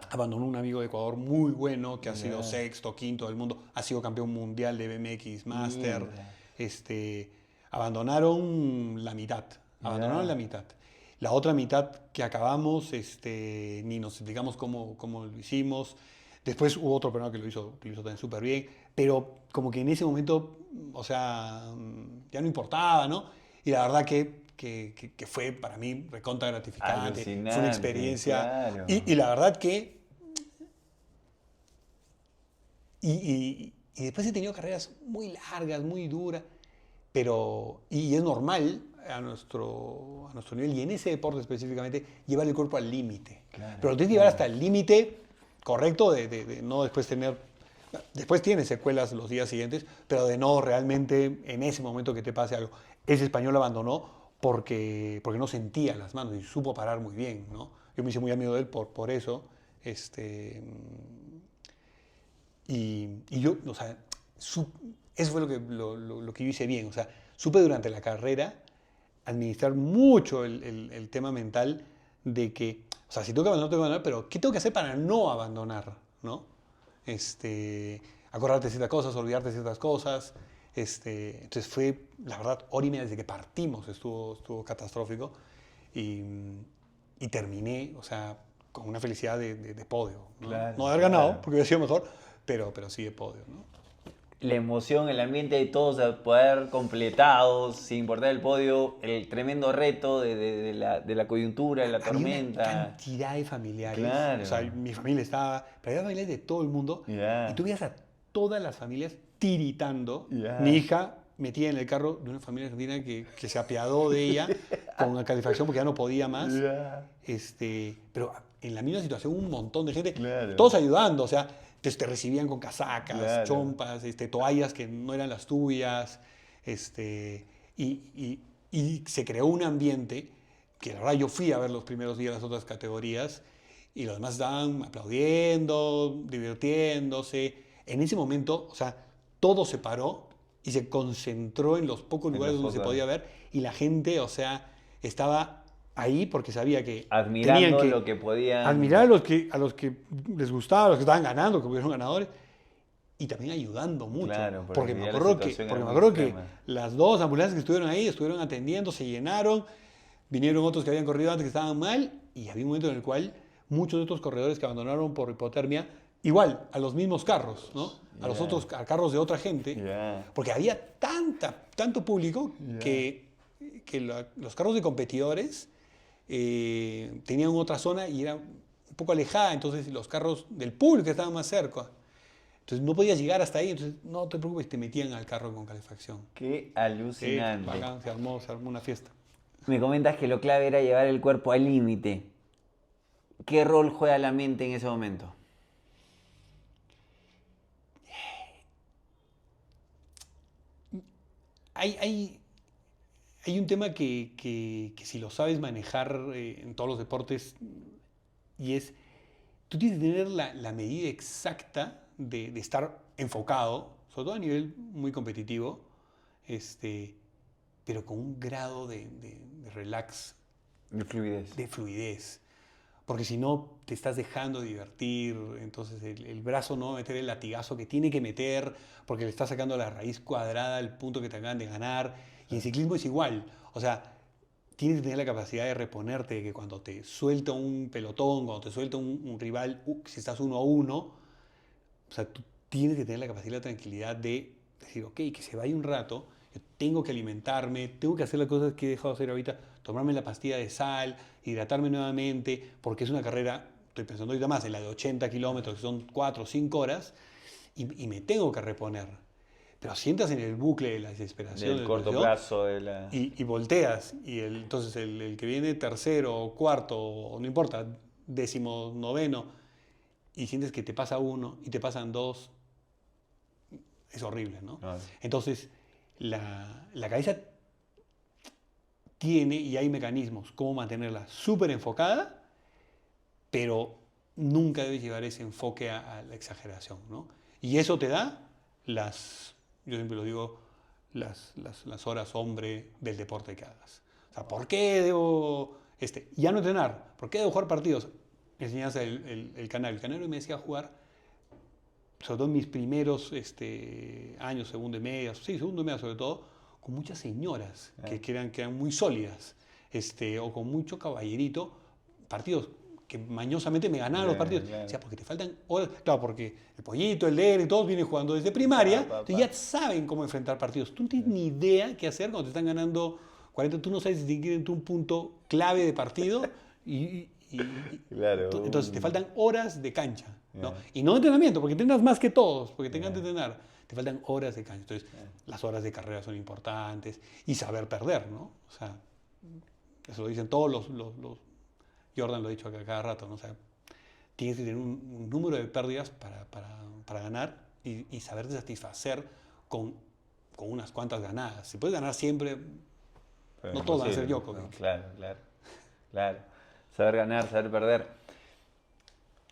abandonó un amigo de Ecuador muy bueno, que ha sido sexto, quinto del mundo, ha sido campeón mundial de BMX Master, abandonaron la mitad, La otra mitad que acabamos, ni nos explicamos cómo lo hicimos. Después hubo otro peruano que lo hizo también súper bien, pero como que en ese momento, o sea, ya no importaba, ¿no? Y la verdad que fue para mí recontra gratificante, fue una experiencia. Claro. Y la verdad que... Y después he tenido carreras muy largas, muy duras, y es normal a nuestro nivel, y en ese deporte específicamente, llevar el cuerpo al límite. Claro, Pero lo tienes que llevar hasta el límite correcto de no después tener... Después tienes secuelas los días siguientes, pero de no realmente en ese momento que te pase algo. Ese español abandonó porque no sentía las manos y supo parar muy bien, ¿no? Yo me hice muy amigo de él por eso. Y yo, o sea, eso fue lo que yo hice bien. O sea, supe durante la carrera administrar mucho el tema mental de que, o sea, si tengo que abandonar, pero ¿qué tengo que hacer para no abandonar, ¿no? Acordarte de ciertas cosas, olvidarte de ciertas cosas. Entonces fue, la verdad, hora y media desde que partimos, estuvo catastrófico. Y terminé, o sea, con una felicidad de podio, ¿no? Claro, No de haber ganado, porque hubiera sido mejor, pero sí de podio, ¿no? La emoción, el ambiente de todos de poder completados, sin importar el podio, el tremendo reto de la coyuntura, de la tormenta. Había una cantidad de familiares. Claro. O sea, mi familia estaba, pero había familiares de todo el mundo. Y tú veías a todas las familias tiritando. Mi hija metida en el carro de una familia argentina que se apiadó de ella con la calefacción porque ya no podía más. Pero en la misma situación un montón de gente, todos ayudando, o sea, te recibían con casacas, chompas, toallas que no eran las tuyas, y se creó un ambiente que la verdad yo fui a ver los primeros días las otras categorías y los demás estaban aplaudiendo, divirtiéndose. En ese momento, o sea, todo se paró y se concentró en los pocos lugares donde se podía ver y la gente, o sea, estaba ahí porque sabía que admirando lo que podían, admirar a los que les gustaba, a los que estaban ganando, que hubieron ganadores, y también ayudando mucho. Claro, porque me acuerdo que las 2 ambulancias que estuvieron ahí estuvieron atendiendo, se llenaron, vinieron otros que habían corrido antes que estaban mal, y había un momento en el cual muchos de otros corredores que abandonaron por hipotermia, igual, a los mismos carros, ¿no? A los otros a carros de otra gente, porque había tanto público que los carros de competidores tenían otra zona y era un poco alejada, entonces los carros del público estaban más cerca. Entonces no podías llegar hasta ahí, entonces no te preocupes, te metían al carro con calefacción. Qué alucinante. Bacán, se armó una fiesta. Me comentas que lo clave era llevar el cuerpo al límite. ¿Qué rol juega la mente en ese momento? Hay un tema que si lo sabes manejar en todos los deportes, y es, tú tienes que tener la medida exacta de estar enfocado, sobre todo a nivel muy competitivo, pero con un grado de relax. De fluidez. Porque si no, te estás dejando divertir, entonces el brazo no va a meter el latigazo que tiene que meter, porque le estás sacando la raíz cuadrada al punto que te acaban de ganar. Y en ciclismo es igual. O sea, tienes que tener la capacidad de reponerte, de que cuando te suelta un pelotón, cuando te suelta un rival, si estás 1-1, o sea, tú tienes que tener la capacidad y la tranquilidad de decir, ok, que se vaya un rato, yo tengo que alimentarme, tengo que hacer las cosas que he dejado de hacer ahorita, tomarme la pastilla de sal, hidratarme nuevamente, porque es una carrera, estoy pensando ahorita más, en la de 80 kilómetros, que son 4 o 5 horas, y me tengo que reponer. pero si entras en el bucle de la desesperación, Del corto plazo. De la... y volteas, y entonces el que viene tercero, cuarto, o no importa, 19º, y sientes que te pasa uno y te pasan dos, es horrible, ¿no? Claro. Entonces, la cabeza tiene, y hay mecanismos, cómo mantenerla súper enfocada, pero nunca debes llevar ese enfoque a la exageración, ¿no? Y eso te da yo siempre lo digo, las horas hombre del deporte que hagas. O sea, ¿por qué debo ya no entrenar? ¿Por qué debo jugar partidos? Me enseñas el canal. El canal me decía jugar, sobre todo en mis primeros años, segundo y media, sí, segundo y media sobre todo, con muchas señoras que eran muy sólidas, o con mucho caballerito, partidos que mañosamente me ganaban los partidos. O sea, porque te faltan horas. Claro, porque el Pollito, el Dere, todos vienen jugando desde primaria, entonces ya saben cómo enfrentar partidos. Tú no tienes ni idea qué hacer cuando te están ganando 40, tú no sabes distinguir entre un punto clave de partido claro. Entonces te faltan horas de cancha, ¿no? Y no de entrenamiento, porque entrenas más que todos, porque te encanta entrenar. Te faltan horas de cancha. Entonces, las horas de carrera son importantes y saber perder, ¿no? O sea, eso lo dicen todos los Jordan lo ha dicho acá cada rato, ¿no? O sea, tienes que tener un número de pérdidas para ganar y saberte satisfacer con unas cuantas ganadas. Si puedes ganar siempre, pero no todos van a ser Djokovic. No, claro. Saber ganar, saber perder.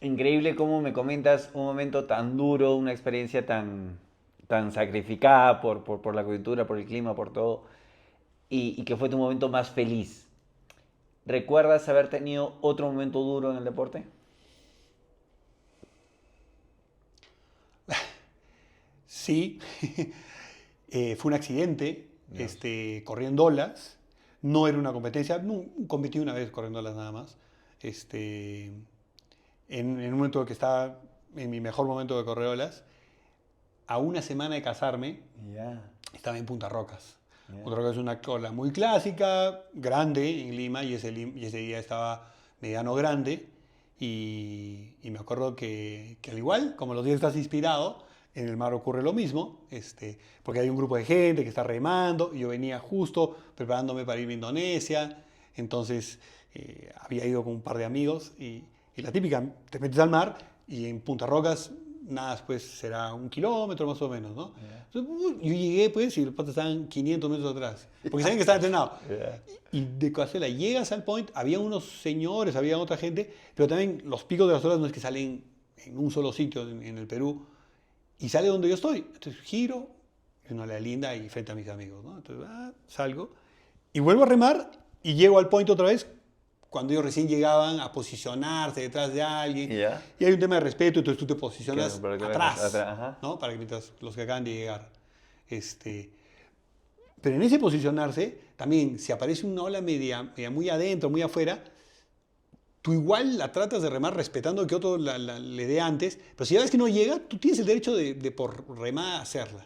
Increíble cómo me comentas un momento tan duro, una experiencia tan sacrificada por la coyuntura, por el clima, por todo, y que fue tu momento más feliz. ¿Recuerdas haber tenido otro momento duro en el deporte? Sí, fue un accidente, corriendo olas. No era una competencia, no, competí una vez corriendo olas nada más. En un momento que estaba en mi mejor momento de correr olas, a una semana de casarme, estaba en Punta Rocas. Punta Rocas es una ola muy clásica, grande en Lima, y ese día estaba mediano grande. Y me acuerdo que al igual, como los días estás inspirado, en el mar ocurre lo mismo, porque hay un grupo de gente que está remando, y yo venía justo preparándome para ir a Indonesia, entonces había ido con un par de amigos, y la típica, te metes al mar, y en Punta Rocas, nada, pues será 1 kilómetro más o menos, ¿no? Entonces, yo llegué, pues, y los patos estaban 500 metros atrás, porque saben que estaba entrenado. Y de cazuela, llegas al point, había unos señores, había otra gente, pero también los picos de las olas no es que salen en un solo sitio en el Perú, y sale donde yo estoy. Entonces giro, y una ola linda, y frente a mis amigos, ¿no? Entonces salgo, y vuelvo a remar, y llego al point otra vez, cuando ellos recién llegaban a posicionarse detrás de alguien. Y hay un tema de respeto, entonces tú te posicionas atrás, ¿no? Para que mientras los que acaban de llegar. Pero en ese posicionarse, también, si aparece una ola media muy adentro, muy afuera, tú igual la tratas de remar respetando que otro le dé antes, pero si ya ves que no llega, tú tienes el derecho de por remar hacerla.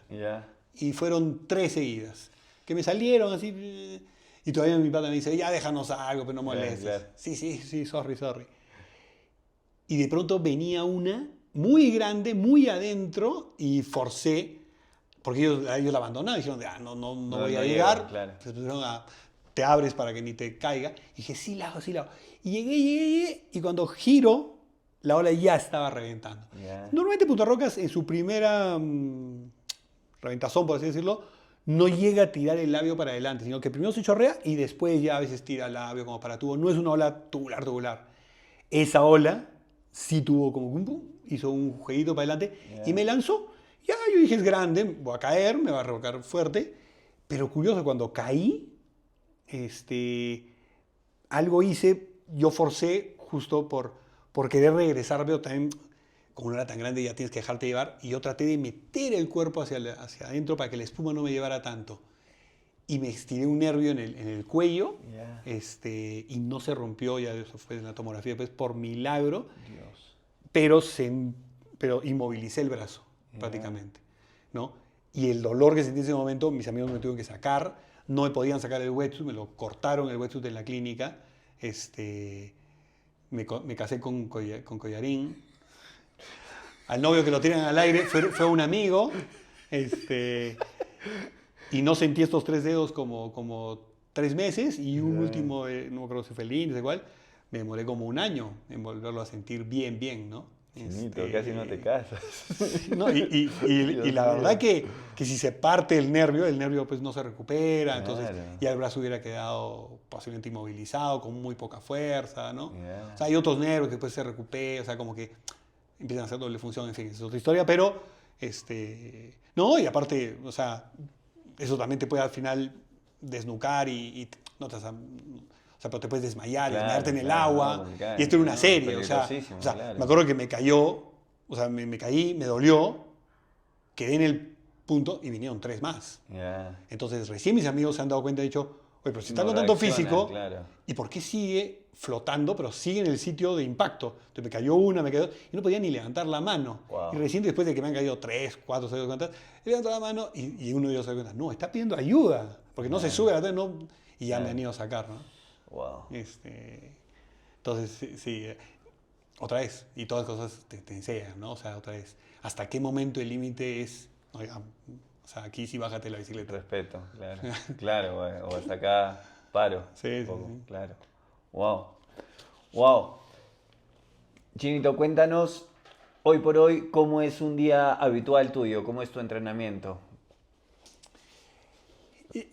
Y fueron 3 seguidas, que me salieron así... Y todavía mi padre me dice, ya déjanos algo, pero no molestes. Claro. Sí, sorry. Y de pronto venía una muy grande, muy adentro, y forcé, porque ellos la abandonaron, dijeron, no voy a llegar. Claro. Entonces pusieron te abres para que ni te caiga. Y dije, sí la hago. Y llegué, y cuando giro, la ola ya estaba reventando. Normalmente Punta Rocas, en su primera reventazón, por así decirlo, no llega a tirar el labio para adelante, sino que primero se chorrea y después ya a veces tira el labio como para tubo. No es una ola tubular. Esa ola sí tuvo como hizo un jueguito para adelante y me lanzó. Ya yo dije, es grande, voy a caer, me va a revolcar fuerte. Pero curioso, cuando caí, algo hice, yo forcé justo por querer regresar, pero también... Como no era tan grande, ya tienes que dejarte llevar. Y yo traté de meter el cuerpo hacia adentro para que la espuma no me llevara tanto. Y me estiré un nervio en el cuello, y no se rompió, ya eso fue en la tomografía, pues por milagro. Dios. Pero inmovilicé el brazo, prácticamente, ¿no? Y el dolor que sentí en ese momento, mis amigos me tuvieron que sacar, no me podían sacar el wetsuit, me lo cortaron el wetsuit en la clínica. Me casé con collarín. Al novio que lo tiran al aire fue un amigo, Y no sentí estos 3 dedos como 3 meses y un último, no me acuerdo si fue el índice, igual, me demoré como un año en volverlo a sentir bien, ¿no? Chinito, casi no te casas. No, y la verdad que si se parte el nervio pues no se recupera, entonces Claro. ya el brazo hubiera quedado posiblemente inmovilizado, con muy poca fuerza, ¿no? Yeah. O sea, hay otros nervios que después se recupera, o sea, como que empiezan a hacer doble función, en fin, esa es otra historia, pero, no, y aparte, o sea, eso también te puede al final desnucar y no te vas a- o sea, pero te puedes desmayar, Claro, desmayarte en el claro, agua, no, complicado, y esto era una no, serie, o sea, peligrosísimo, o sea, claro. me acuerdo que me cayó, o sea, me caí, me dolió, quedé en el punto y vinieron 3 más. Yeah. Entonces, recién mis amigos se han dado cuenta y han dicho, oye, pero si está No con tanto reaccionan, físico, claro. ¿y por qué sigue flotando, pero sigue en el sitio de impacto? Entonces me cayó una, me cayó, y no podía ni levantar la mano. Wow. Y recién después de que me han caído 3, 4, 6 cuantas, levanto la mano y uno de ellos se da cuenta, no, está pidiendo ayuda, porque no se sube a la tarde, no, y ya me han ido a sacar, ¿no? Wow. Entonces, sí, otra vez, y todas las cosas te enseñan, ¿no? O sea, otra vez, ¿hasta qué momento el límite es, oiga, o sea, aquí sí bájate la bicicleta? Respeto, claro. Claro, o hasta acá paro. Sí, un sí, poco, sí. claro. Wow. Wow. Chinito, cuéntanos hoy por hoy cómo es un día habitual tuyo, cómo es tu entrenamiento.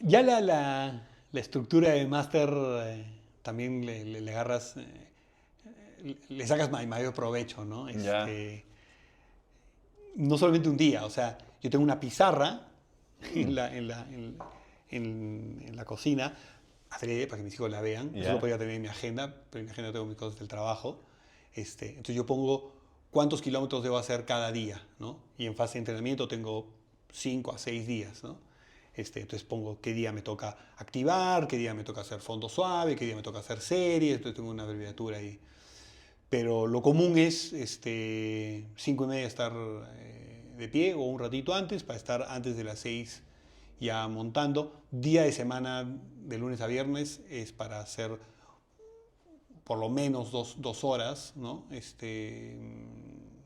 Ya la estructura de máster también le agarras, le sacas mayor provecho, ¿no? Ya. No solamente un día, o sea, yo tengo una pizarra en la cocina, adrede, para que mis hijos la vean. Ya. Eso lo podría tener en mi agenda, pero en mi agenda tengo mis cosas del trabajo. Entonces yo pongo cuántos kilómetros debo hacer cada día, ¿no? Y en fase de entrenamiento tengo 5 a 6 días, ¿no? Entonces pongo qué día me toca activar, qué día me toca hacer fondo suave, qué día me toca hacer series, entonces tengo una abreviatura ahí. Pero lo común es 5:30 estar de pie o un ratito antes para estar antes de las 6 ya montando. Día de semana de lunes a viernes es para hacer por lo menos 2 horas, ¿no?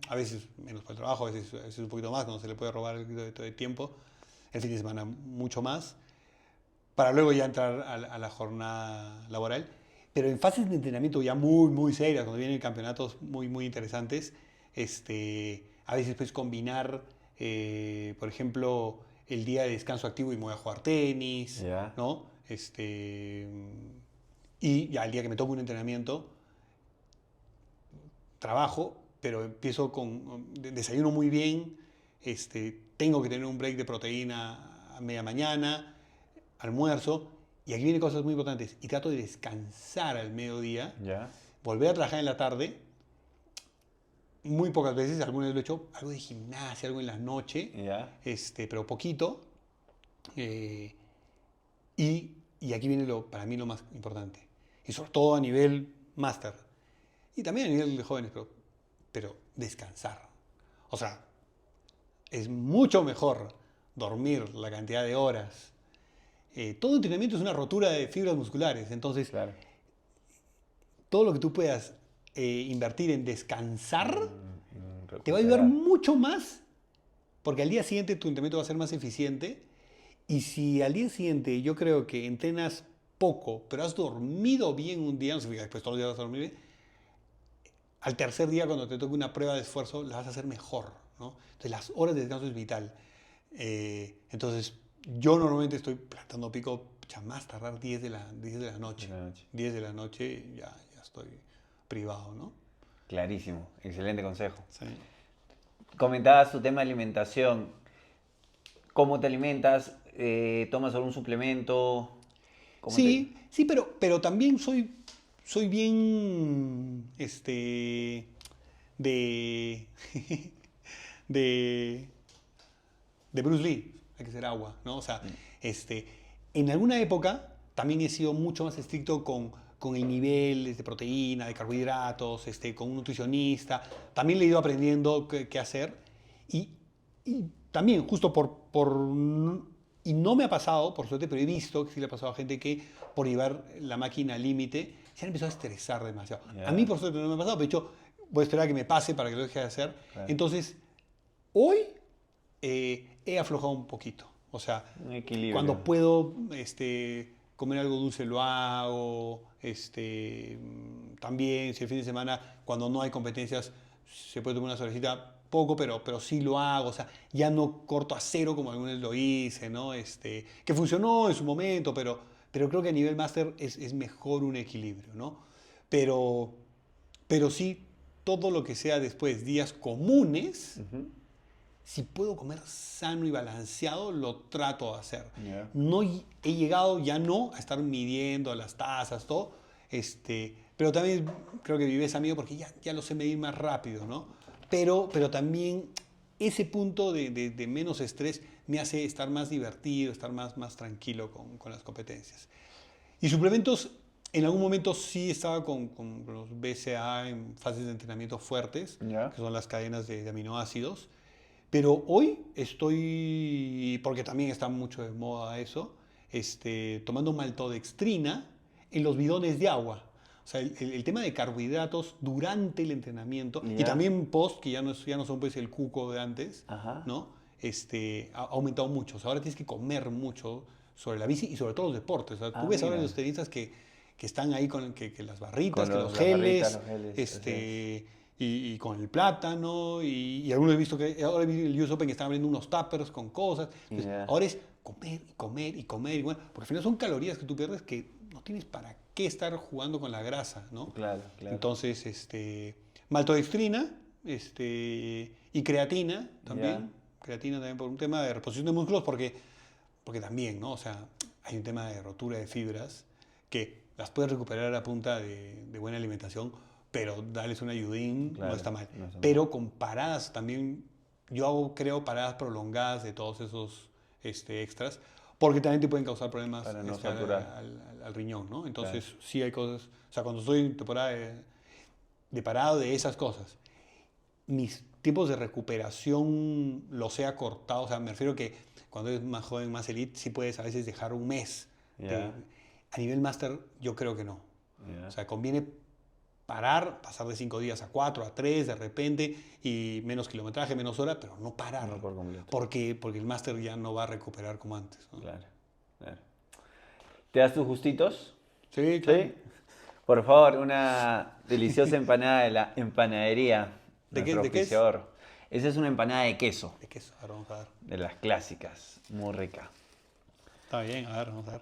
A veces menos para el trabajo, a veces un poquito más, cuando se le puede robar el poquito de tiempo. El fin de semana mucho más, para luego ya entrar a la jornada laboral. Pero en fases de entrenamiento ya muy serias, cuando vienen campeonatos muy interesantes, a veces puedes combinar, por ejemplo, el día de descanso activo y me voy a jugar tenis, Ya. ¿no? Y ya el día que me toca un entrenamiento, trabajo, pero empiezo con desayuno muy bien, tengo que tener un break de proteína a media mañana, almuerzo, y aquí vienen cosas muy importantes, y trato de descansar al mediodía, Ya. volver a trabajar en la tarde, muy pocas veces, algunas veces lo he hecho, algo de gimnasia, algo en la noche, Ya. pero poquito, y aquí viene para mí lo más importante, y sobre todo a nivel máster, y también a nivel de jóvenes, pero descansar. O sea, es mucho mejor dormir la cantidad de horas. Todo entrenamiento es una rotura de fibras musculares, entonces Claro. todo lo que tú puedas invertir en descansar te va a Recuperar. ayudar mucho más, porque al día siguiente tu entrenamiento va a ser más eficiente. Y si al día siguiente yo creo que entrenas poco, pero has dormido bien un día, no significa que después todos los días vas a dormir bien, al tercer día cuando te toque una prueba de esfuerzo la vas a hacer mejor, ¿no? Entonces las horas de descanso es vital. Entonces yo normalmente estoy plantando pico más tardar 10 de la noche. 10 de la noche ya estoy privado, ¿no? Clarísimo. Excelente consejo. Sí. Comentabas tu tema de alimentación. ¿Cómo te alimentas? ¿Tomas algún suplemento? ¿Cómo Sí, sí, pero también soy bien de, de de Bruce Lee, hay que ser agua, ¿no? O sea, en alguna época también he sido mucho más estricto con el nivel de proteína, de carbohidratos, con un nutricionista. También le he ido aprendiendo qué hacer. Y también, justo y no me ha pasado, por suerte, pero he visto que sí le ha pasado a gente que por llevar la máquina al límite se han empezado a estresar demasiado. Ya. A mí, por suerte, no me ha pasado, pero de hecho, voy a esperar a que me pase para que lo deje de hacer. Claro. Entonces, hoy he aflojado un poquito. O sea, Un equilibrio. cuando puedo comer algo dulce lo hago. También, si el fin de semana, cuando no hay competencias, se puede tomar una cervecita poco, pero sí lo hago. O sea, ya no corto a cero como alguna vez lo hice, ¿no? Que funcionó en su momento, pero creo que a nivel máster es mejor un equilibrio, ¿no? Pero sí, todo lo que sea después, días comunes, si puedo comer sano y balanceado, lo trato de hacer. Yeah. No he llegado ya no a estar midiendo las tazas, todo, pero también creo que vives amigo porque ya lo sé medir más rápido, ¿no? Pero también ese punto de menos estrés me hace estar más divertido, estar más tranquilo con las competencias. Y suplementos, en algún momento sí estaba con los BCA en fases de entrenamiento fuertes, Yeah. que son las cadenas de aminoácidos. Pero hoy estoy, porque también está mucho de moda eso, tomando maltodextrina en los bidones de agua. O sea, el tema de carbohidratos durante el entrenamiento y Ya. también post, que ya no son pues el cuco de antes, Ajá. ¿no? Ha aumentado mucho. O sea, ahora tienes que comer mucho sobre la bici y sobre todo los deportes. O sea, tú ves ahora Mira. los tenistas que están ahí con que las barritas, Con que los las geles, barritas, los geles, así y con el plátano, y algunos he visto que ahora vi el US Open que están abriendo unos tuppers con cosas. Entonces, Ya. ahora es comer y comer y comer, y bueno, porque al final son calorías que tú pierdes que no tienes para qué estar jugando con la grasa, ¿no? Claro, claro. Entonces, maltodextrina, y creatina también. Creatina también por un tema de reposición de músculos, porque también, ¿no? O sea, hay un tema de rotura de fibras que las puedes recuperar a punta de buena alimentación, pero darles un ayudín Claro, no está mal. no está mal. Pero con paradas también, yo creo paradas prolongadas de todos esos extras, porque también te pueden causar problemas Para no al, saturar. al riñón, ¿no? Entonces, sí hay cosas, o sea, cuando estoy en temporada de parado de esas cosas, mis tiempos de recuperación los he acortado, o sea, me refiero que cuando eres más joven, más elite, sí puedes a veces dejar un mes. Ya. A nivel máster, yo creo que no. Ya. O sea, conviene parar, pasar de 5 días a 4, a 3 de repente, y menos kilometraje, menos hora, pero no parar. No por completo. Porque el máster ya no va a recuperar como antes, ¿no? Claro, claro. ¿Te das tus gustitos? Sí, claro. Sí. Por favor, una deliciosa empanada de la empanadería. ¿De qué- nuestro de qué es? auspiciador. Esa es una empanada de queso, ¿De qué es? A ver, vamos a ver. de las clásicas, muy rica. Está bien, a ver, vamos a ver.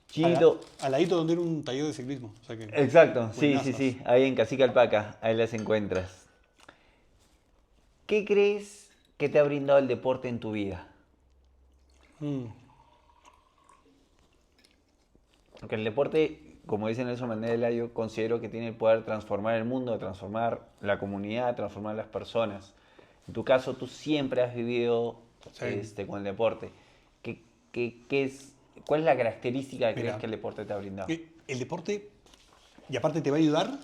Chinito. Al ladito donde era un taller de ciclismo. O sea que, Exacto, sí, sí, buenazas. sí. Ahí en Cacique Alpaca, ahí las encuentras. ¿Qué crees que te ha brindado el deporte en tu vida? Mm. Porque el deporte, como dice Nelson Mandela, yo considero que tiene el poder de transformar el mundo, de transformar la comunidad, de transformar las personas. En tu caso, tú siempre has vivido Sí. con el deporte. ¿Cuál es la característica que Mira, crees que el deporte te ha brindado? El deporte, y aparte te va a ayudar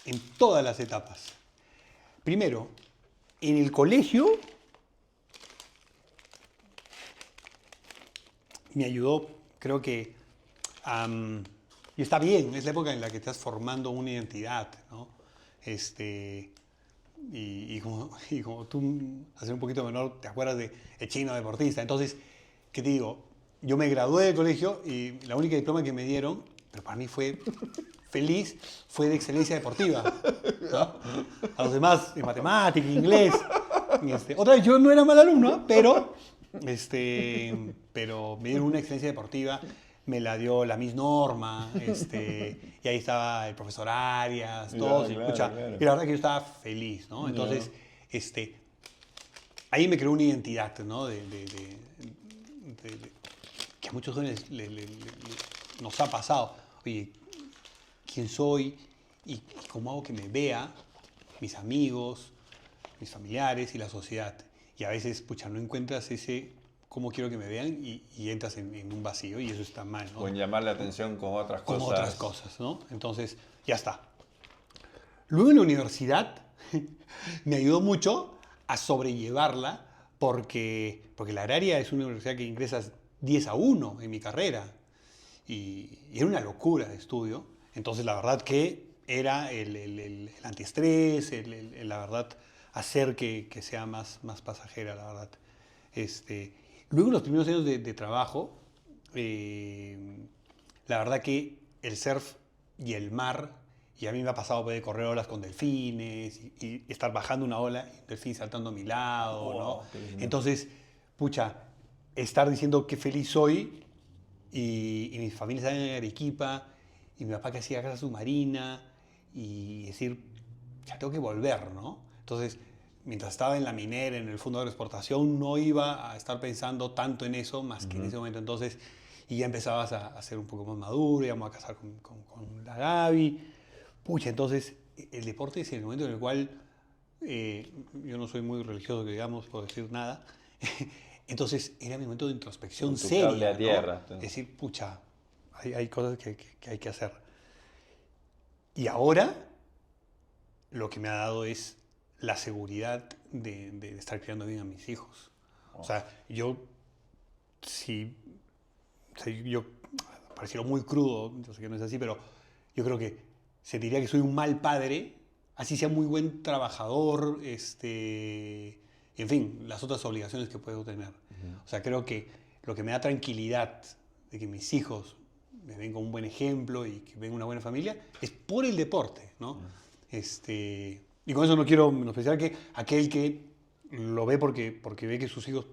en todas las etapas. Primero, en el colegio me ayudó, creo que, y está bien, es la época en la que estás formando una identidad, ¿no? Y como tú, al ser un poquito menor, te acuerdas de el chino deportista. Entonces, ¿qué te digo? Yo me gradué del colegio y la única diploma que me dieron, pero para mí fue feliz, fue de excelencia deportiva, ¿no? A los demás, en matemática, inglés. Otra vez, yo no era mal alumno, pero me dieron una excelencia deportiva, me la dio la Miss Norma, y ahí estaba el profesor Arias, todos, y, Claro, escucha, claro. y la verdad que yo estaba feliz, ¿no? Entonces, ahí me creó una identidad, ¿no? Que a muchos jóvenes nos ha pasado. Oye, ¿quién soy? ¿Y cómo hago que me vea mis amigos, mis familiares y la sociedad? Y a veces, pucha, no encuentras ese cómo quiero que me vean y entras en un vacío y eso está mal, ¿no? O en llamar la atención con otras Como cosas. otras cosas, ¿no? Entonces, ya está. Luego en la universidad me ayudó mucho a sobrellevarla porque la agraria es una universidad que ingresas 10-1 en mi carrera y era una locura de estudio. Entonces, la verdad que era el antiestrés, la verdad, hacer que sea más pasajera, la verdad. Luego, en los primeros años de trabajo, la verdad que el surf y el mar, y a mí me ha pasado de correr olas con delfines y estar bajando una ola y un delfín saltando a mi lado, Wow, ¿no? qué lindo. Entonces, pucha, estar diciendo qué feliz soy y mi familia estaba en Arequipa y mi papá que hacía casa submarina y decir, ya tengo que volver, ¿no? Entonces, mientras estaba en la minera, en el fondo de la exportación, no iba a estar pensando tanto en eso más que en ese momento. Entonces, y ya empezabas a ser un poco más maduro, íbamos a casar con la Gaby. Pucha, entonces, el deporte es el momento en el cual yo no soy muy religioso, que digamos, por decir nada. Entonces, era mi momento de introspección Con tu seria, cable a ¿no? tierra. Es decir, pucha, hay cosas que hay que hacer. Y ahora, lo que me ha dado es la seguridad de estar criando bien a mis hijos. O sea, yo pareciera muy crudo, yo sé que no es así, pero yo creo que se diría que soy un mal padre, así sea muy buen trabajador, en fin, las otras obligaciones que puedo tener. O sea, creo que lo que me da tranquilidad de que mis hijos me ven como un buen ejemplo y que ven una buena familia es por el deporte, ¿no? Y con eso no quiero menospreciar que aquel que lo ve porque ve que sus hijos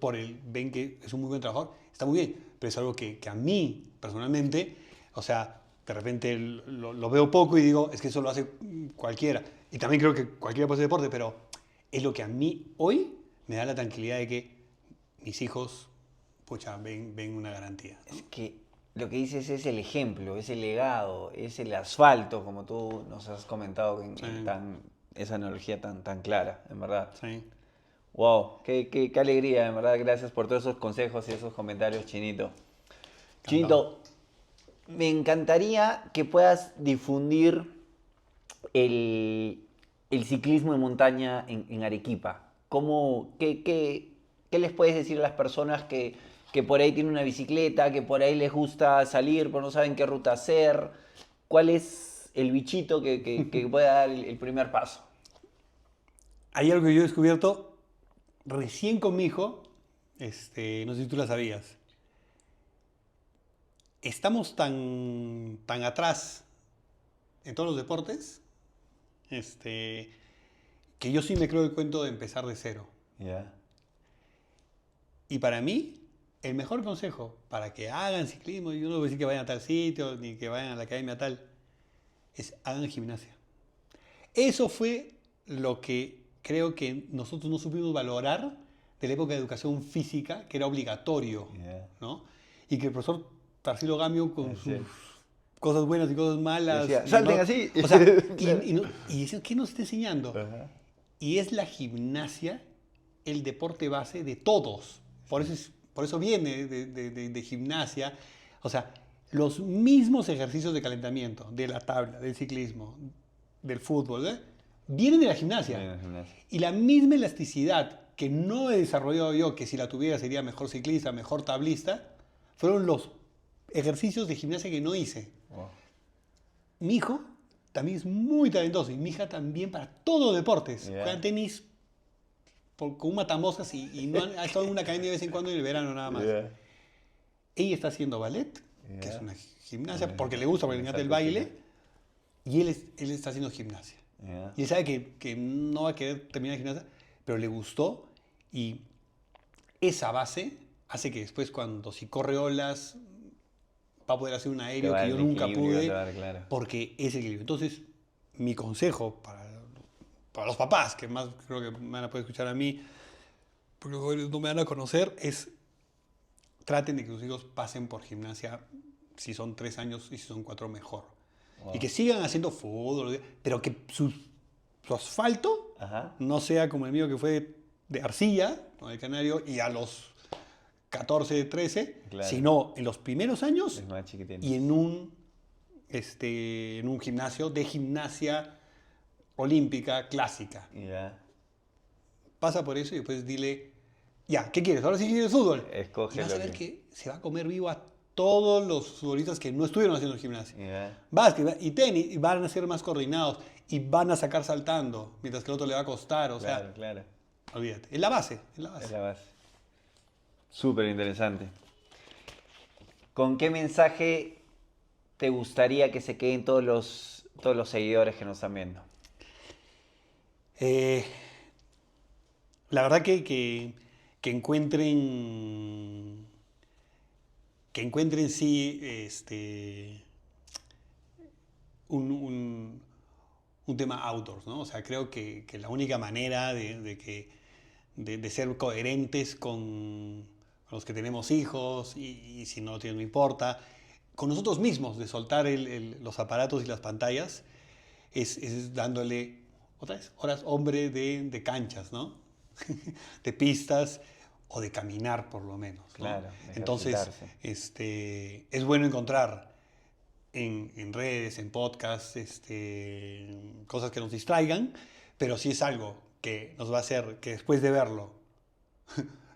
ven que es un muy buen trabajador, está muy bien, pero es algo que a mí personalmente, o sea, de repente lo veo poco y digo, es que eso lo hace cualquiera. Y también creo que cualquiera puede hacer deporte, pero es lo que a mí hoy me da la tranquilidad de que mis hijos, pucha, ven una garantía, ¿no? Es que lo que dices es el ejemplo, es el legado, es el asfalto, como tú nos has comentado esa analogía tan clara, en verdad. Sí. Wow, qué alegría, en verdad. Gracias por todos esos consejos y esos comentarios, Chinito. Chinito, me encantaría que puedas difundir el ciclismo de montaña en Arequipa. ¿Qué les puedes decir a las personas que por ahí tienen una bicicleta, que por ahí les gusta salir, pero no saben qué ruta hacer? ¿Cuál es el bichito que pueda dar el primer paso? Hay algo que yo he descubierto recién con mi hijo, no sé si tú la sabías. Estamos tan atrás en todos los deportes, que yo sí me creo el cuento de empezar de cero. Yeah. Y para mí, el mejor consejo para que hagan ciclismo, yo no voy a decir que vayan a tal sitio, ni que vayan a la academia tal, es hagan gimnasia. Eso fue lo que creo que nosotros no supimos valorar de la época de educación física, que era obligatorio, ¿no? Y que el profesor Tarsilo Gamio, con sus cosas buenas y cosas malas... Decía, salten así. O sea, y decía, ¿qué nos está enseñando? Ajá. Y es la gimnasia el deporte base de todos. Por eso viene de gimnasia. O sea, los mismos ejercicios de calentamiento, de la tabla, del ciclismo, del fútbol, vienen de la gimnasia. Y la misma elasticidad que no he desarrollado yo, que si la tuviera sería mejor ciclista, mejor tablista, fueron los ejercicios de gimnasia que no hice. Wow. Mi hijo también es muy talentoso y mi hija también para todos los deportes. Yeah. Juega tenis con un matamoscas y no ha estado en una academia de vez en cuando en el verano nada más. Yeah. Ella está haciendo ballet, Yeah. que es una gimnasia, porque le gusta, porque le encanta el baile, y él está haciendo gimnasia. Yeah. Y él sabe que no va a querer terminar gimnasia, pero le gustó y esa base hace que después si corre olas va a poder hacer un aéreo que yo nunca pude, claro. porque es equilibrio. Entonces, mi consejo para los papás, que más creo que me van a poder escuchar a mí, porque no me van a conocer, es traten de que sus hijos pasen por gimnasia, si son 3 años y si son 4 mejor. Wow. Y que sigan haciendo fútbol, pero que su asfalto no sea como el mío, que fue de arcilla, con el canario, y a los 14, 13, claro, sino en los primeros años es más chiquitín. y en un gimnasio de gimnasia olímpica clásica. Yeah. Pasa por eso y después dile, ya, ¿qué quieres? Ahora sí quieres fútbol. Escoge Y vas a lo ver que- que se va a comer vivo a todos los futbolistas que no estuvieron haciendo gimnasia. Ya. Básquet y tenis y van a ser más coordinados y van a sacar saltando, mientras que el otro le va a costar. O Claro, sea, claro. olvídate. Es la base, es la Es base. la base. Súper interesante. ¿Con qué mensaje te gustaría que se queden todos los seguidores que nos están viendo? La verdad que encuentren sí un tema outdoors, ¿no? O sea, creo que la única manera de ser coherentes con los que tenemos hijos y si no lo tienen no importa, con nosotros mismos, de soltar los aparatos y las pantallas, es dándole, otra vez, horas hombre de canchas, ¿no? De pistas o de caminar por lo menos, ¿no? Claro, de Entonces, ejercitarse. es bueno encontrar en redes, en podcasts, cosas que nos distraigan, pero sí es algo que nos va a hacer que después de verlo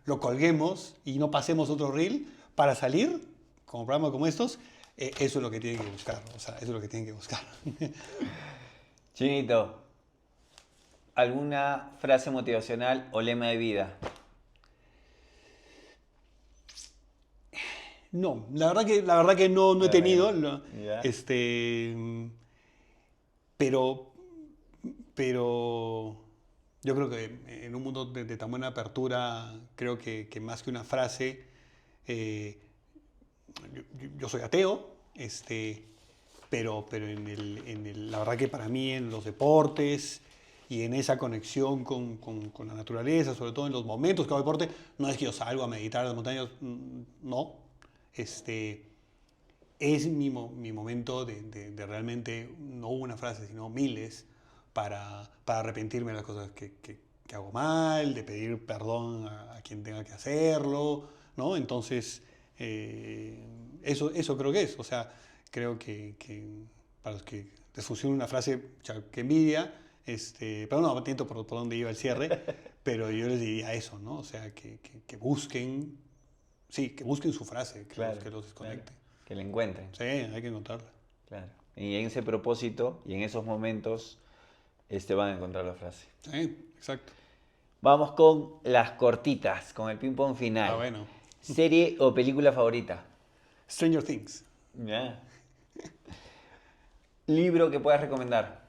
lo colguemos y no pasemos otro reel para salir, como programas como estos, eso es lo que tienen que buscar, o sea, eso es lo que tienen que buscar. Chinito, ¿alguna frase motivacional o lema de vida? No, la verdad que no he tenido, Ya. pero yo creo que en un mundo de tan buena apertura, creo que más que una frase, eh, yo soy ateo, pero la verdad que para mí en los deportes y en esa conexión con la naturaleza, sobre todo en los momentos que hago deporte, no es que yo salgo a meditar en las montañas, no. Es mi momento de realmente, no una frase, sino miles, para arrepentirme de las cosas que hago mal, de pedir perdón a quien tenga que hacerlo, ¿no? Entonces, eso creo que es. O sea, creo que para los que les funciona una frase, que envidia, pero no, atento por dónde iba el cierre, pero yo les diría eso, ¿no? O sea, que busquen, sí, que busquen su frase, que los desconecte. Claro, que la encuentren. Sí, hay que encontrarla. Claro. Y en ese propósito y en esos momentos van a encontrar la frase. Sí, exacto. Vamos con las cortitas, con el ping-pong final. Ah, bueno. ¿Serie o película favorita? Stranger Things. Ya. ¿Libro que puedas recomendar?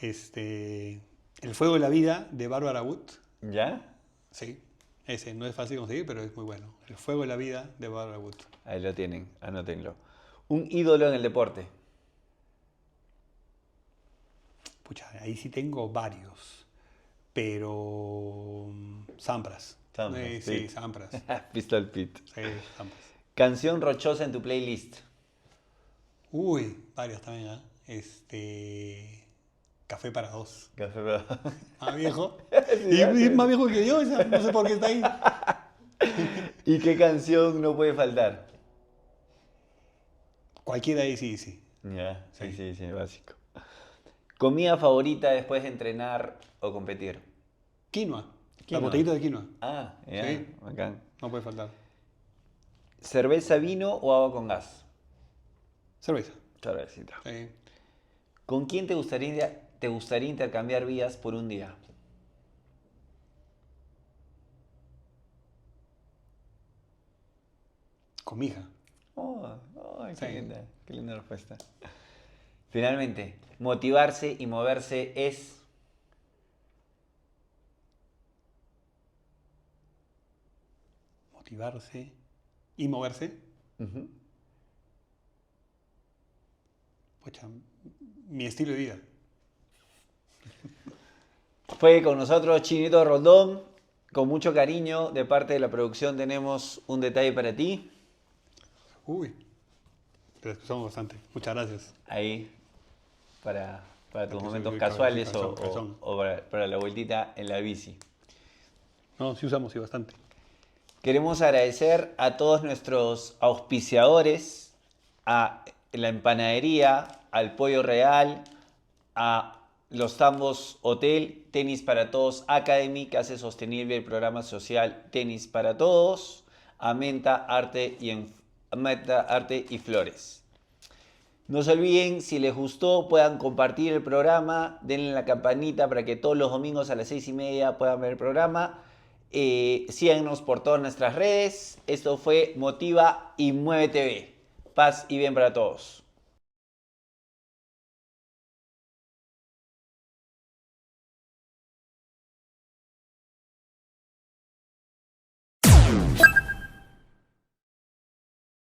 El fuego de la vida de Barbara Wood. ¿Ya? Sí, ese no es fácil de conseguir, pero es muy bueno. El fuego de la vida de Barbara Wood. Ahí lo tienen, anótenlo. ¿Un ídolo en el deporte? Pucha, ahí sí tengo varios, pero Sampras. Sampras, Sí, sí. Sampras. Pistol Pit. Sí, Sampras. ¿Canción rochosa en tu playlist? Uy, varios también, ¿eh? Café para dos. Café para... Más viejo. Sí, Y es más viejo que yo, no sé por qué está ahí. ¿Y qué canción no puede faltar? Cualquiera de sí, sí. Ya, Sí. sí, básico. ¿Comida favorita después de entrenar o competir? Quinoa. Quinoa. La botellita de quinoa. Ah, ya, Sí. bacán. No puede faltar. ¿Cerveza, vino o agua con gas? Cerveza. Cervecita. Sí. ¿Con quién te gustaría intercambiar vidas por un día? Con mi hija. Oh, ay, Sí. qué linda respuesta. Finalmente, motivarse y moverse es... Motivarse y moverse. Ujú. Pucha, mi estilo de vida. Fue con nosotros Chinito Rondón, con mucho cariño de parte de la producción tenemos un detalle para ti. Uy, te escuchamos bastante. Muchas gracias. Ahí, para tus Porque momentos soy casuales cabezón. o para la vueltita en la bici. No, sí usamos, sí, bastante. Queremos agradecer a todos nuestros auspiciadores, a la empanadería, al Pollo Real, a Los Tambos Hotel, Tenis para Todos Academy, que hace sostenible el programa social Tenis para Todos, a Menta Arte y Flores. No se olviden, si les gustó, puedan compartir el programa, denle la campanita para que todos los domingos a las 6:30 puedan ver el programa. Síganos por todas nuestras redes. Esto fue Motiva y Mueve TV. Paz y bien para todos.